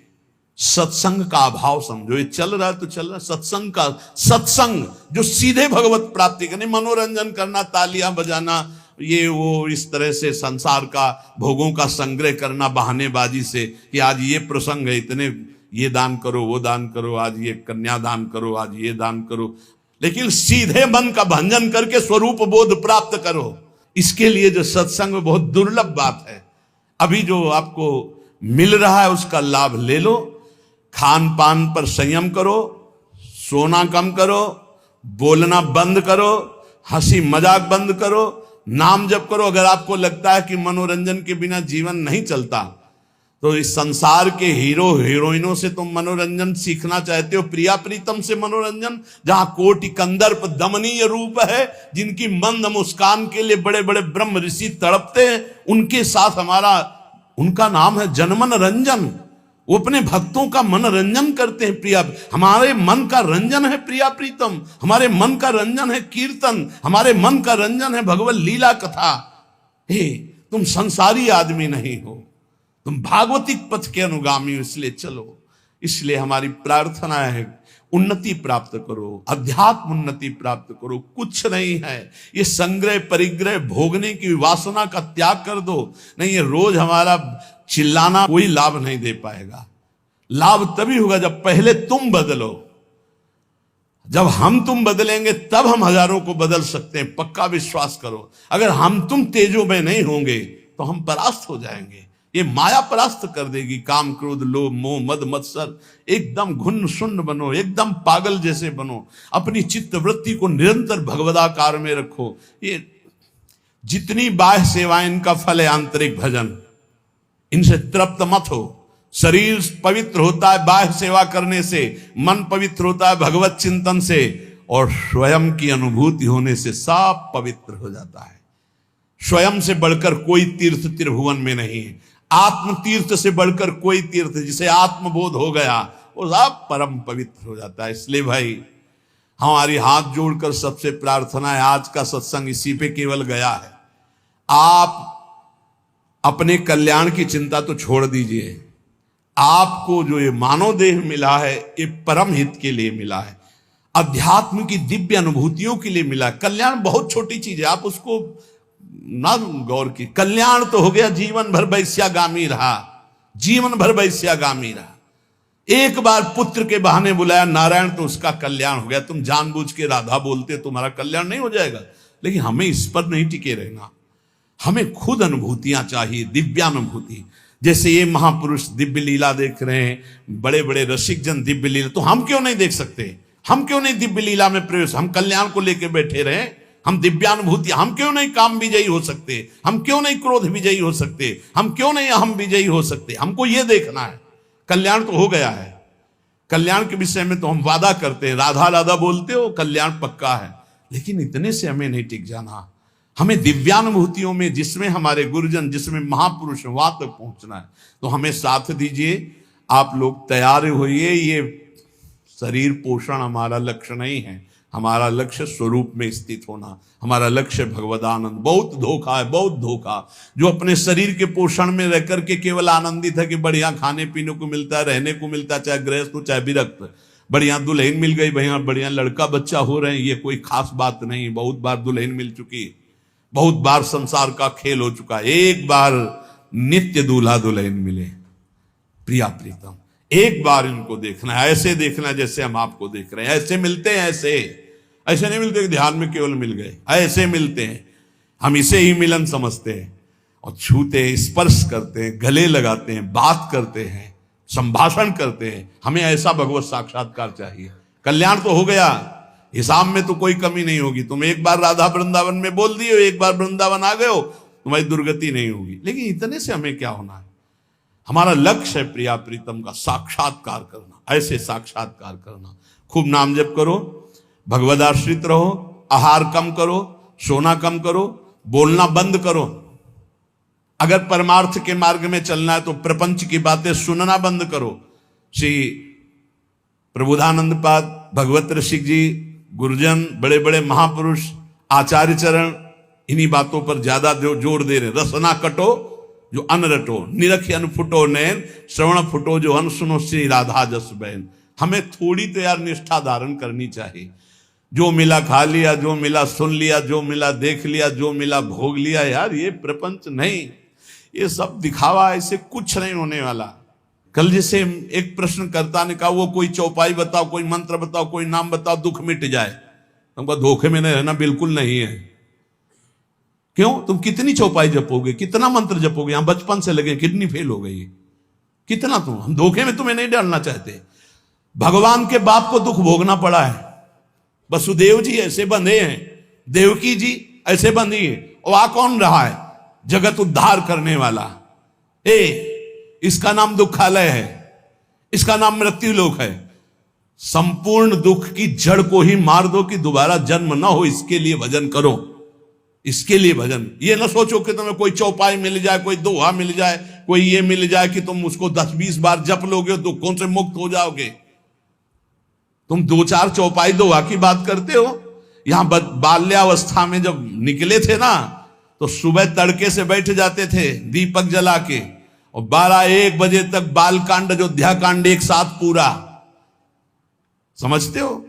सत्संग का अभाव समझो। ये चल रहा है तो चल रहा है सत्संग का, सत्संग जो सीधे भगवत प्राप्ति करने, मनोरंजन करना, तालियां बजाना, ये वो इस तरह से संसार का भोगों का संग्रह करना बहानेबाजी से कि आज ये प्रसंग है, इतने ये दान करो, वो दान करो, आज ये कन्या दान करो, आज ये दान करो। लेकिन सीधे मन का भंजन करके स्वरूप बोध प्राप्त करो। इसके लिए जो सत्संग में बहुत दुर्लभ बात है। अभी जो आपको मिल रहा है उसका लाभ ले लो। खान पान पर संयम करो, सोना कम करो, बोलना बंद करो, हंसी मजाक बंद करो, नाम जप करो। अगर आपको लगता है कि मनोरंजन के बिना जीवन नहीं चलता, तो इस संसार के हीरो हीरोइनों से तुम मनोरंजन सीखना चाहते हो, प्रिया प्रीतम से मनोरंजन, जहां कोटि कंदर्प दमनीय रूप है, जिनकी मंद मुस्कान के लिए बड़े बड़े ब्रह्म ऋषि तड़पते हैं, उनके साथ हमारा, उनका नाम है जनमन रंजन। वो अपने भक्तों का मनोरंजन करते हैं। प्रिया, हमारे मन का रंजन है प्रिया प्रीतम, हमारे मन का रंजन है कीर्तन, हमारे मन का रंजन है भगवत लीला कथा। हे, तुम संसारी आदमी नहीं हो, तुम भागवतिक पथ के अनुगामी हो, इसलिए चलो। इसलिए हमारी प्रार्थना है, उन्नति प्राप्त करो, अध्यात्म उन्नति प्राप्त करो। कुछ नहीं है ये संग्रह परिग्रह भोगने की वासना का त्याग कर दो। नहीं, ये रोज हमारा चिल्लाना कोई लाभ नहीं दे पाएगा। लाभ तभी होगा जब पहले तुम बदलो। जब हम तुम बदलेंगे तब हम हजारों को बदल सकते हैं, पक्का विश्वास करो। अगर हम तुम तेजो में नहीं होंगे तो हम परास्त हो जाएंगे। ये माया परास्त कर देगी। काम क्रोध लोभ मोह मद मत्सर, एकदम घुन्न शून्य बनो, एकदम पागल जैसे बनो। अपनी चित्त वृत्ति को निरंतर भगवदाकार में रखो। ये जितनी बाह्य सेवाएं, इनका फल है आंतरिक भजन। इनसे तृप्त मत हो। शरीर पवित्र होता है बाह्य सेवा करने से, मन पवित्र होता है भगवत चिंतन से, और स्वयं की अनुभूति होने से सब पवित्र हो जाता है। स्वयं से बढ़कर कोई तीर्थ त्रिभुवन में नहीं है। आत्म तीर्थ से बढ़कर कोई तीर्थ, जिसे आत्मबोध हो गया वो सब परम पवित्र हो जाता है। इसलिए भाई हमारी हाथ जोड़कर सबसे प्रार्थना है, आज का सत्संग इसी पे केवल गया है। आप अपने कल्याण की चिंता तो छोड़ दीजिए। आपको जो ये मानव देह मिला है, ये परम हित के लिए मिला है, अध्यात्म की दिव्य अनुभूतियों के लिए मिला। कल्याण बहुत छोटी चीज है, आप उसको ना गौर की। कल्याण तो हो गया जीवन भर वैश्यागामी रहा, जीवन भर वैश्यागामी रहा। एक बार पुत्र के बहाने बुलाया नारायण तो उसका कल्याण हो गया। तुम जानबूझ के राधा बोलते तुम्हारा कल्याण नहीं हो जाएगा। लेकिन हमें इस पर नहीं टिके रहना, हमें खुद अनुभूतियां चाहिए, दिव्यानुभूति। जैसे ये महापुरुष दिव्य लीला देख रहे हैं, बड़े बड़े रसिक जन दिव्य लीला, तो हम क्यों नहीं देख सकते? हम क्यों नहीं दिव्य लीला में प्रवेश? हम कल्याण को लेकर बैठे रहे, हम दिव्यानुभूति, हम क्यों नहीं काम विजयी हो सकते? हम क्यों नहीं क्रोध विजयी हो सकते? हम क्यों नहीं अहम विजयी हो सकते? हमको ये देखना है। कल्याण तो हो गया है, कल्याण के विषय में तो हम वादा करते हैं, राधा राधा बोलते हो, कल्याण पक्का है। लेकिन इतने से हमें नहीं टिक जाना, हमें दिव्यानुभूतियों में, जिसमें हमारे गुरुजन, जिसमें महापुरुष, वहां तक पहुंचना है। तो हमें साथ दीजिए, आप लोग तैयार होइए। ये शरीर पोषण हमारा लक्ष्य नहीं है, हमारा लक्ष्य स्वरूप में स्थित होना, हमारा लक्ष्य भगवदानंद। बहुत धोखा है, बहुत धोखा, जो अपने शरीर के पोषण में रह करके केवल आनंदित है कि बढ़िया खाने पीने को मिलता है, रहने को मिलता है, चाहे गृहस्थ हो चाहे विरक्त, बढ़िया दुल्हन मिल गई, बढ़िया बढ़िया लड़का बच्चा हो रहे हैं, ये कोई खास बात नहीं। बहुत बार दुल्हन मिल चुकी, बहुत बार संसार का खेल हो चुका। एक बार नित्य दूल्हा दुल्हन मिले, प्रिया प्रीतम, एक बार इनको देखना है, ऐसे देखना है जैसे हम आपको देख रहे हैं। ऐसे मिलते हैं, ऐसे नहीं मिलते कि ध्यान में केवल मिल गए, ऐसे मिलते हैं। हम इसे ही मिलन समझते हैं और छूते हैं, स्पर्श करते हैं, गले लगाते हैं, बात करते हैं, संभाषण करते हैं। हमें ऐसा भगवत साक्षात्कार चाहिए। कल्याण तो हो गया, हिसाब में तो कोई कमी नहीं होगी। तुम एक बार राधा वृंदावन में बोल दिए हो, एक बार वृंदावन आ गए हो, तुम्हारी दुर्गति नहीं होगी। लेकिन इतने से हमें क्या होना है? हमारा लक्ष्य है प्रिया प्रीतम का साक्षात्कार करना, ऐसे साक्षात्कार करना। खूब नाम जप करो, भगवदाश्रित रहो, आहार कम करो, सोना कम करो, बोलना बंद करो। अगर परमार्थ के मार्ग में चलना है तो प्रपंच की बातें सुनना बंद करो। श्री प्रबोधानंद पाद, भगवत रसिक जी, गुरुजन, बड़े बड़े महापुरुष, आचार्य चरण इन्हीं बातों पर ज्यादा जोर दे रहे। रसना कटो जो अन रटो, निरख अन फुटो नैन, श्रवण फुटो जो अन सुनो, श्री राधा जस बहन। हमें थोड़ी तो यार निष्ठा धारण करनी चाहिए। जो मिला खा लिया, जो मिला सुन लिया, जो मिला देख लिया, जो मिला भोग लिया, यार ये प्रपंच नहीं, ये सब दिखावा, ऐसे कुछ नहीं होने वाला। कल जैसे एक प्रश्नकर्ता ने कहा, वो कोई चौपाई बताओ, कोई मंत्र बताओ, कोई नाम बताओ, दुख मिट जाए। तुमको धोखे में नहीं रहना, बिल्कुल नहीं है। क्यों? तुम कितनी चौपाई जपोगे, कितना मंत्र जपोगे? यहां बचपन से लगे, किडनी फेल हो गई, कितना तुम, हम धोखे में तुम्हें नहीं डालना चाहते। भगवान के बाप को दुख भोगना पड़ा है, वसुदेव जी ऐसे बंधे हैं, देवकी जी ऐसे बंधी है, और आ कौन रहा है? जगत उद्धार करने वाला। इसका नाम दुखालय है, इसका नाम मृत्यु लोक है। संपूर्ण दुख की जड़ को ही मार दो कि दोबारा जन्म ना हो, इसके लिए भजन करो, इसके लिए भजन। ये ना सोचो कि तुम्हें कोई चौपाई मिल जाए, कोई दोहा मिल जाए, कोई ये मिल जाए कि तुम उसको 10-20 बार जप लोगे तो दुखों से मुक्त हो जाओगे। तुम 2-4 चौपाई दोहा की बात करते हो। यहां बाल्यावस्था में जब निकले थे ना, तो सुबह तड़के से बैठ जाते थे दीपक जला के, और 12-1 बजे तक बालकांड अयोध्या कांड एक साथ पूरा। समझते हो?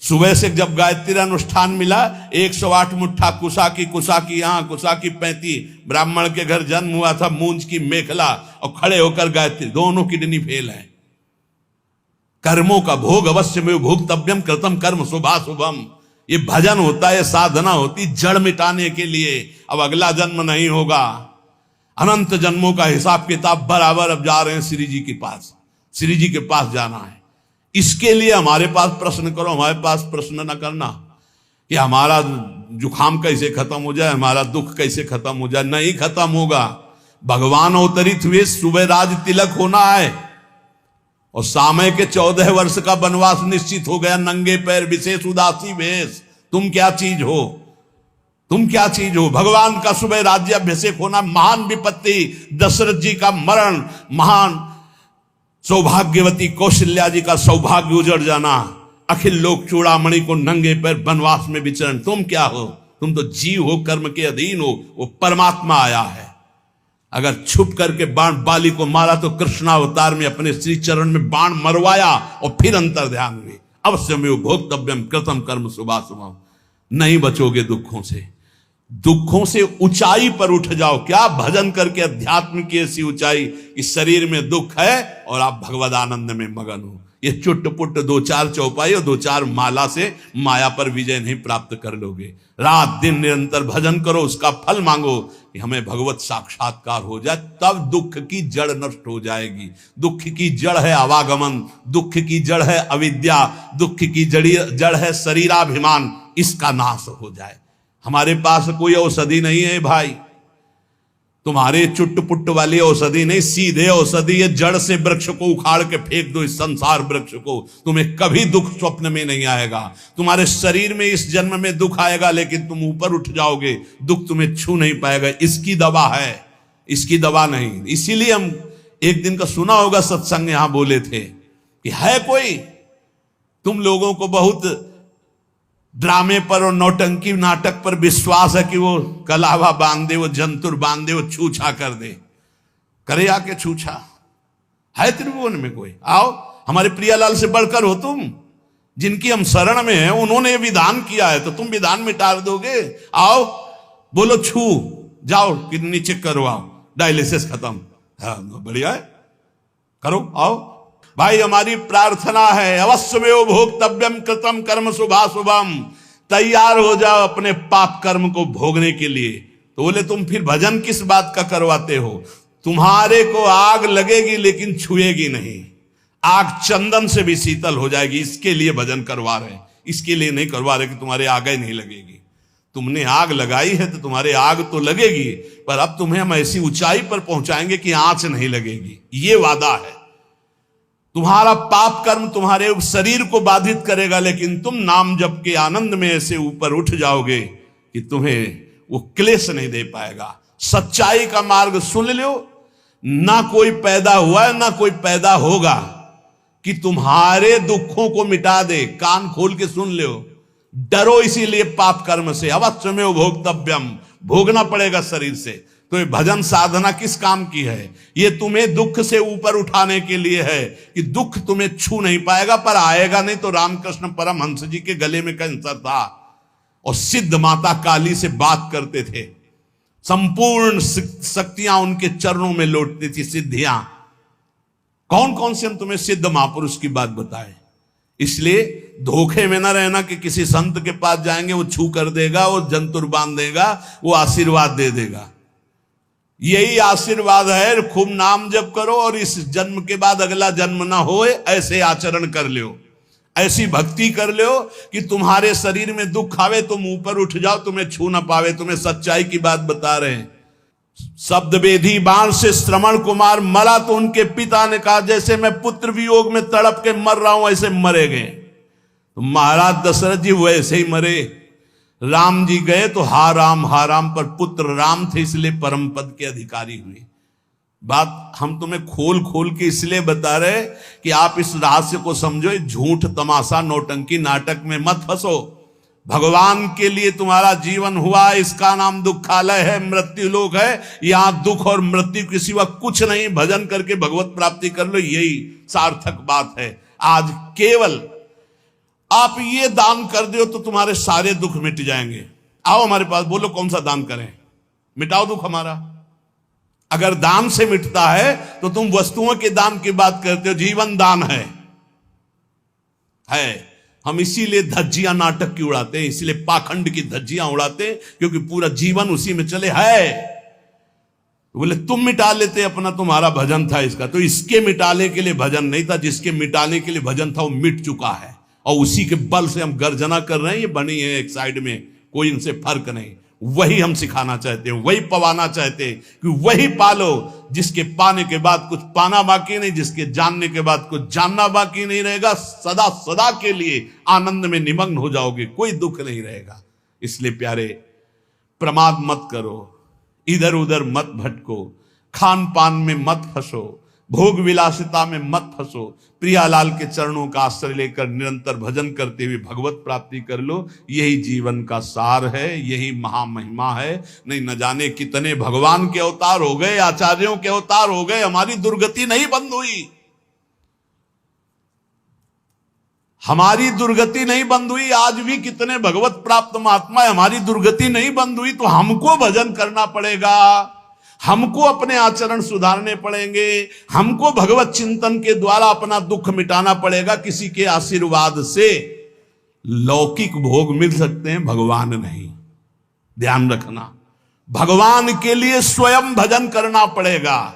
सुबह से जब गायत्री अनुष्ठान मिला, 108 मुट्ठा कुसा की यहां, कुसा की 35, ब्राह्मण के घर जन्म हुआ था, मूंज की मेखला, और खड़े होकर गायत्री, दोनों किडनी फेल है। कर्मों का भोग अवश्य में भोक्तव्यम कृतम कर्म शुभाशुभम। ये भजन होता है, साधना होती जड़ मिटाने के लिए। अब अगला जन्म नहीं होगा, अनंत जन्मों का हिसाब किताब बराबर। अब जा रहे हैं श्री जी के पास, श्री जी के पास जाना है। इसके लिए हमारे पास प्रश्न करो, हमारे पास प्रश्न न करना कि हमारा जुखाम कैसे खत्म हो जाए, हमारा दुख कैसे खत्म हो जाए। नहीं खत्म होगा। भगवान अवतरित हुए, सुबह राज तिलक होना है, और सामय के 14 वर्ष का वनवास निश्चित हो गया। नंगे पैर विशेष उदासी वेश, तुम क्या चीज हो, तुम क्या चीज हो? भगवान का सुबह राज्याभिषेक होना, महान विपत्ति, दशरथ जी का मरण, महान सौभाग्यवती कौशल्या जी का सौभाग्य उजड़ जाना, अखिल लोक चूड़ामणि को नंगे पैर वनवास में विचरण। तुम क्या हो? तुम तो जीव हो, कर्म के अधीन हो। वो परमात्मा आया है। अगर छुप करके बाण बाली को मारा तो कृष्णावतार में अपने श्री चरण में बाण मरवाया और फिर अंतर ध्यान हुए। अवश्य में भोक्तव्यम कृतम कर्म शुभाशुभम। नहीं बचोगे दुखों से। दुखों से ऊंचाई पर उठ जाओ। क्या भजन करके अध्यात्म की ऐसी ऊंचाई, इस शरीर में दुख है और आप भगवद आनंद में मगन हो। ये चुट पुट दो चार चौपाई और दो चार माला से माया पर विजय नहीं प्राप्त कर लोगे। रात दिन निरंतर भजन करो, उसका फल मांगो कि हमें भगवत साक्षात्कार हो जाए, तब दुख की जड़ नष्ट हो जाएगी। दुख की जड़ है आवागमन, दुख की जड़ है अविद्या, दुख की जड़ है शरीराभिमान, इसका नाश हो जाए। हमारे पास कोई औषधि नहीं है भाई, तुम्हारे चुट पुट वाली औषधि नहीं, सीधे औषधि है। जड़ से वृक्ष को उखाड़ के फेंक दो, इस संसार वृक्ष को, तुम्हें कभी दुख स्वप्न में नहीं आएगा। तुम्हारे शरीर में इस जन्म में दुख आएगा, लेकिन तुम ऊपर उठ जाओगे, दुख तुम्हें छू नहीं पाएगा। इसकी दवा है, इसकी दवा नहीं। इसीलिए हम एक दिन का सुना होगा सत्संग, यहां बोले थे कि है कोई, तुम लोगों को बहुत ड्रामे पर और नौटंकी नाटक पर विश्वास है कि वो कलावा बांध दे, वो जंतुर बांध दे, वो छूछा कर दे। करे आके छूछा है त्रिभुवन में कोई? आओ, हमारे प्रियालाल से बढ़कर हो तुम, जिनकी हम शरण में हैं, उन्होंने विधान किया है तो तुम विधान मिटा दोगे? आओ बोलो छू जाओ, किडनी चेक करवाओ, डायलिसिस खत्म। हाँ बढ़िया है, करो आओ। भाई हमारी प्रार्थना है, अवश्यमेव भोक्तव्यम कृतम कर्म शुभाशुभम, तैयार हो जाओ अपने पाप कर्म को भोगने के लिए। तो बोले तुम फिर भजन किस बात का करवाते हो? तुम्हारे को आग लगेगी लेकिन छुएगी नहीं, आग चंदन से भी शीतल हो जाएगी, इसके लिए भजन करवा रहे हैं। इसके लिए नहीं करवा रहे कि तुम्हारे आग ही नहीं लगेगी। तुमने आग लगाई है तो तुम्हारे आग तो लगेगी, पर अब तुम्हें हम ऐसी ऊंचाई पर पहुंचाएंगे कि आंच नहीं लगेगी, ये वादा है। तुम्हारा पाप कर्म तुम्हारे शरीर को बाधित करेगा, लेकिन तुम नाम जप के आनंद में ऐसे ऊपर उठ जाओगे कि तुम्हें वो क्लेश नहीं दे पाएगा। सच्चाई का मार्ग सुन लो, ना कोई पैदा हुआ है ना कोई पैदा होगा कि तुम्हारे दुखों को मिटा दे। कान खोल के सुन लो, डरो इसीलिए पाप कर्म से। अवश्यमेव भोक्तव्यम, भोगना पड़ेगा शरीर से। तो ये भजन साधना किस काम की है? ये तुम्हें दुख से ऊपर उठाने के लिए है कि दुख तुम्हें छू नहीं पाएगा, पर आएगा नहीं। तो रामकृष्ण परमहंस जी के गले में कैंसर था और सिद्ध माता काली से बात करते थे, संपूर्ण शक्तियां उनके चरणों में लौटती थी, सिद्धियां। कौन कौन से हम तुम्हें सिद्ध महापुरुष की बात बताएं? इसलिए धोखे में ना रहना कि किसी संत के पास जाएंगे वो छू कर देगा, वो जंतुर बांध देगा, वो आशीर्वाद दे देगा। यही आशीर्वाद है, खूब नाम जप करो और इस जन्म के बाद अगला जन्म ना होए, ऐसे आचरण कर लो, ऐसी भक्ति कर लो कि तुम्हारे शरीर में दुख आवे तुम ऊपर उठ जाओ, तुम्हें छू ना पावे। तुम्हें सच्चाई की बात बता रहे हैं। शब्द वेदी बाण से श्रवण कुमार मरा तो उनके पिता ने कहा जैसे मैं पुत्र वियोग में तड़प के मर रहा हूं ऐसे मरे गए। तो महाराज दशरथ जी वैसे ही मरे। राम जी गए तो हा राम पर पुत्र राम थे, इसलिए परम पद के अधिकारी हुए। बात हम तुम्हें खोल खोल के इसलिए बता रहे कि आप इस रहस्य को समझो। झूठ तमाशा नौटंकी नाटक में मत फंसो। भगवान के लिए तुम्हारा जीवन हुआ, इसका नाम दुखालय है, मृत्यु लोक है। यहां दुख और मृत्यु के सिवा कुछ नहीं। भजन करके भगवत प्राप्ति कर लो, यही सार्थक बात है। आज केवल आप ये दान कर दो तो तुम्हारे सारे दुख मिट जाएंगे। आओ हमारे पास, बोलो कौन सा दान करें, मिटाओ दुख हमारा। अगर दान से मिटता है तो तुम वस्तुओं के दान की बात करते हो। जीवन दान है। हम इसीलिए धज्जियां नाटक की उड़ाते हैं, इसीलिए पाखंड की धज्जियां उड़ाते हैं, क्योंकि पूरा जीवन उसी में चले है। तो बोले तुम मिटा लेते अपना, तुम्हारा भजन था इसका, तो इसके मिटाने के लिए भजन नहीं था, जिसके मिटाने के लिए भजन था वो मिट चुका है और उसी के बल से हम गर्जना कर रहे हैं। ये बनी है एक साइड में, कोई इनसे फर्क नहीं। वही हम सिखाना चाहते हैं, वही पवाना चाहते हैं कि वही पालो जिसके पाने के बाद कुछ पाना बाकी नहीं, जिसके जानने के बाद कुछ जानना बाकी नहीं रहेगा। सदा सदा के लिए आनंद में निमग्न हो जाओगे, कोई दुख नहीं रहेगा। इसलिए प्यारे, प्रमाद मत करो, इधर उधर मत भटको, खान पान में मत फंसो, भोग विलासिता में मत फंसो। प्रियालाल के चरणों का आश्रय लेकर निरंतर भजन करते हुए भगवत प्राप्ति कर लो। यही जीवन का सार है, यही महामहिमा है। नहीं न जाने कितने भगवान के अवतार हो गए, आचार्यों के अवतार हो गए, हमारी दुर्गति नहीं बंद हुई। हमारी दुर्गति नहीं बंद हुई, आज भी कितने भगवत प्राप्त महात्मा है, हमारी दुर्गति नहीं बंद हुई, तो हमको भजन करना पड़ेगा, हमको अपने आचरण सुधारने पड़ेंगे, हमको भगवत चिंतन के द्वारा अपना दुख मिटाना पड़ेगा। किसी के आशीर्वाद से लौकिक भोग मिल सकते हैं, भगवान नहीं। ध्यान रखना, भगवान के लिए स्वयं भजन करना पड़ेगा।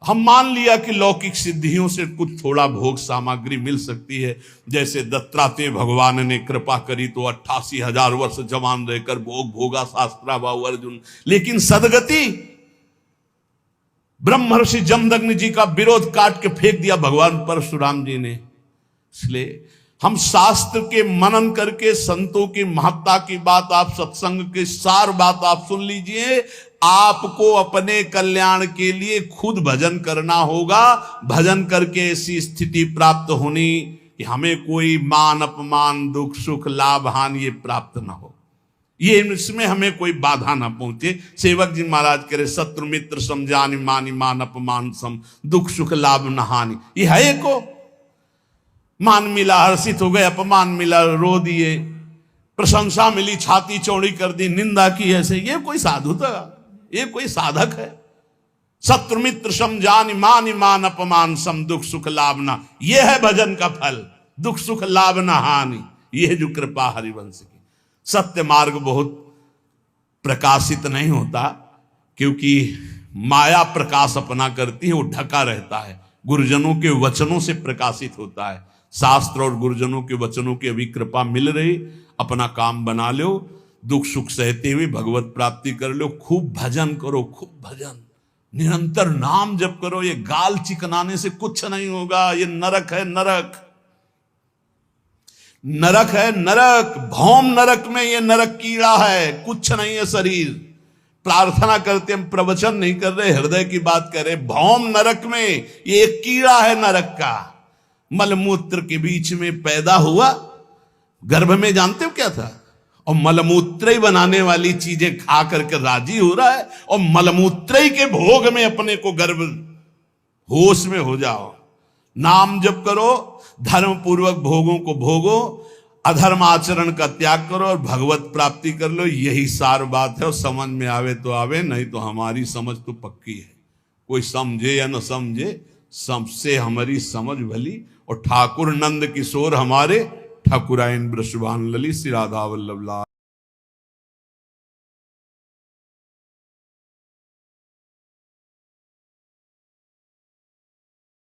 हम मान लिया कि लौकिक सिद्धियों से कुछ थोड़ा भोग सामग्री मिल सकती है, जैसे दत्तात्रेय भगवान ने कृपा करी तो 88,000 वर्ष जवान रहकर भोग भोगा शास्त्राभाव अर्जुन, लेकिन सदगति ब्रह्मर्षि जमदग्नि जी का विरोध काट के फेंक दिया भगवान परशुराम जी ने। इसलिए हम शास्त्र के मनन करके संतों की महत्ता की बात, आप सत्संग के सार बात आप सुन लीजिए। आपको अपने कल्याण के लिए खुद भजन करना होगा। भजन करके ऐसी स्थिति प्राप्त होनी कि हमें कोई मान अपमान दुख सुख लाभ हानि ये प्राप्त ना हो, ये इसमें हमें कोई बाधा ना पहुंचे। सेवक जी महाराज कह रहे शत्रु मित्र समझानी मानी मान अपमान सम, दुख सुख लाभ न हानि। ये है को मान मिला हर्षित हो गए, अपमान मिला रो दिए, प्रशंसा मिली छाती चौड़ी कर दी, निंदा की ऐसे, ये कोई साधु था, ये कोई साधक है? शत्रु मित्र समझानी मानी मान अपमान सम, दुख सुख लाभ ना, ये है भजन का फल, दुख सुख लाभ ना हानि। ये जो कृपा हरिवंश की। सत्य मार्ग बहुत प्रकाशित नहीं होता, क्योंकि माया प्रकाश अपना करती है, वो ढका रहता है। गुरुजनों के वचनों से प्रकाशित होता है। शास्त्र और गुरुजनों के वचनों की अभी कृपा मिल रही, अपना काम बना लो, दुख सुख सहते हुए भगवत प्राप्ति कर लो। खूब भजन करो, खूब भजन, निरंतर नाम जप करो। ये गाल चिकनाने से कुछ नहीं होगा। ये नरक है, नरक, नरक है, नरक, भौम नरक में ये नरक कीड़ा है, कुछ नहीं है शरीर। प्रार्थना करते हम प्रवचन नहीं कर रहे, हृदय की बात कर रहे। भौम नरक में ये एक कीड़ा है नरक का, मलमूत्र के बीच में पैदा हुआ। गर्भ में जानते हो क्या था? और मलमूत्र ही बनाने वाली चीजें खा करके राजी हो रहा है, और मलमूत्र ही के भोग में अपने को गर्भ होश में हो जाओ। नाम जप करो, धर्म पूर्वक भोगों को भोगो, अधर्म आचरण का त्याग करो और भगवत प्राप्ति कर लो। यही सार बात है। और समझ में आवे तो आवे, नहीं तो हमारी समझ तो पक्की है। कोई समझे या न समझे, सबसे हमारी समझ भली। और ठाकुर नंद किशोर हमारे ठाकुरायन ब्रशवान ललित श्री राधा वल्लभ लाल।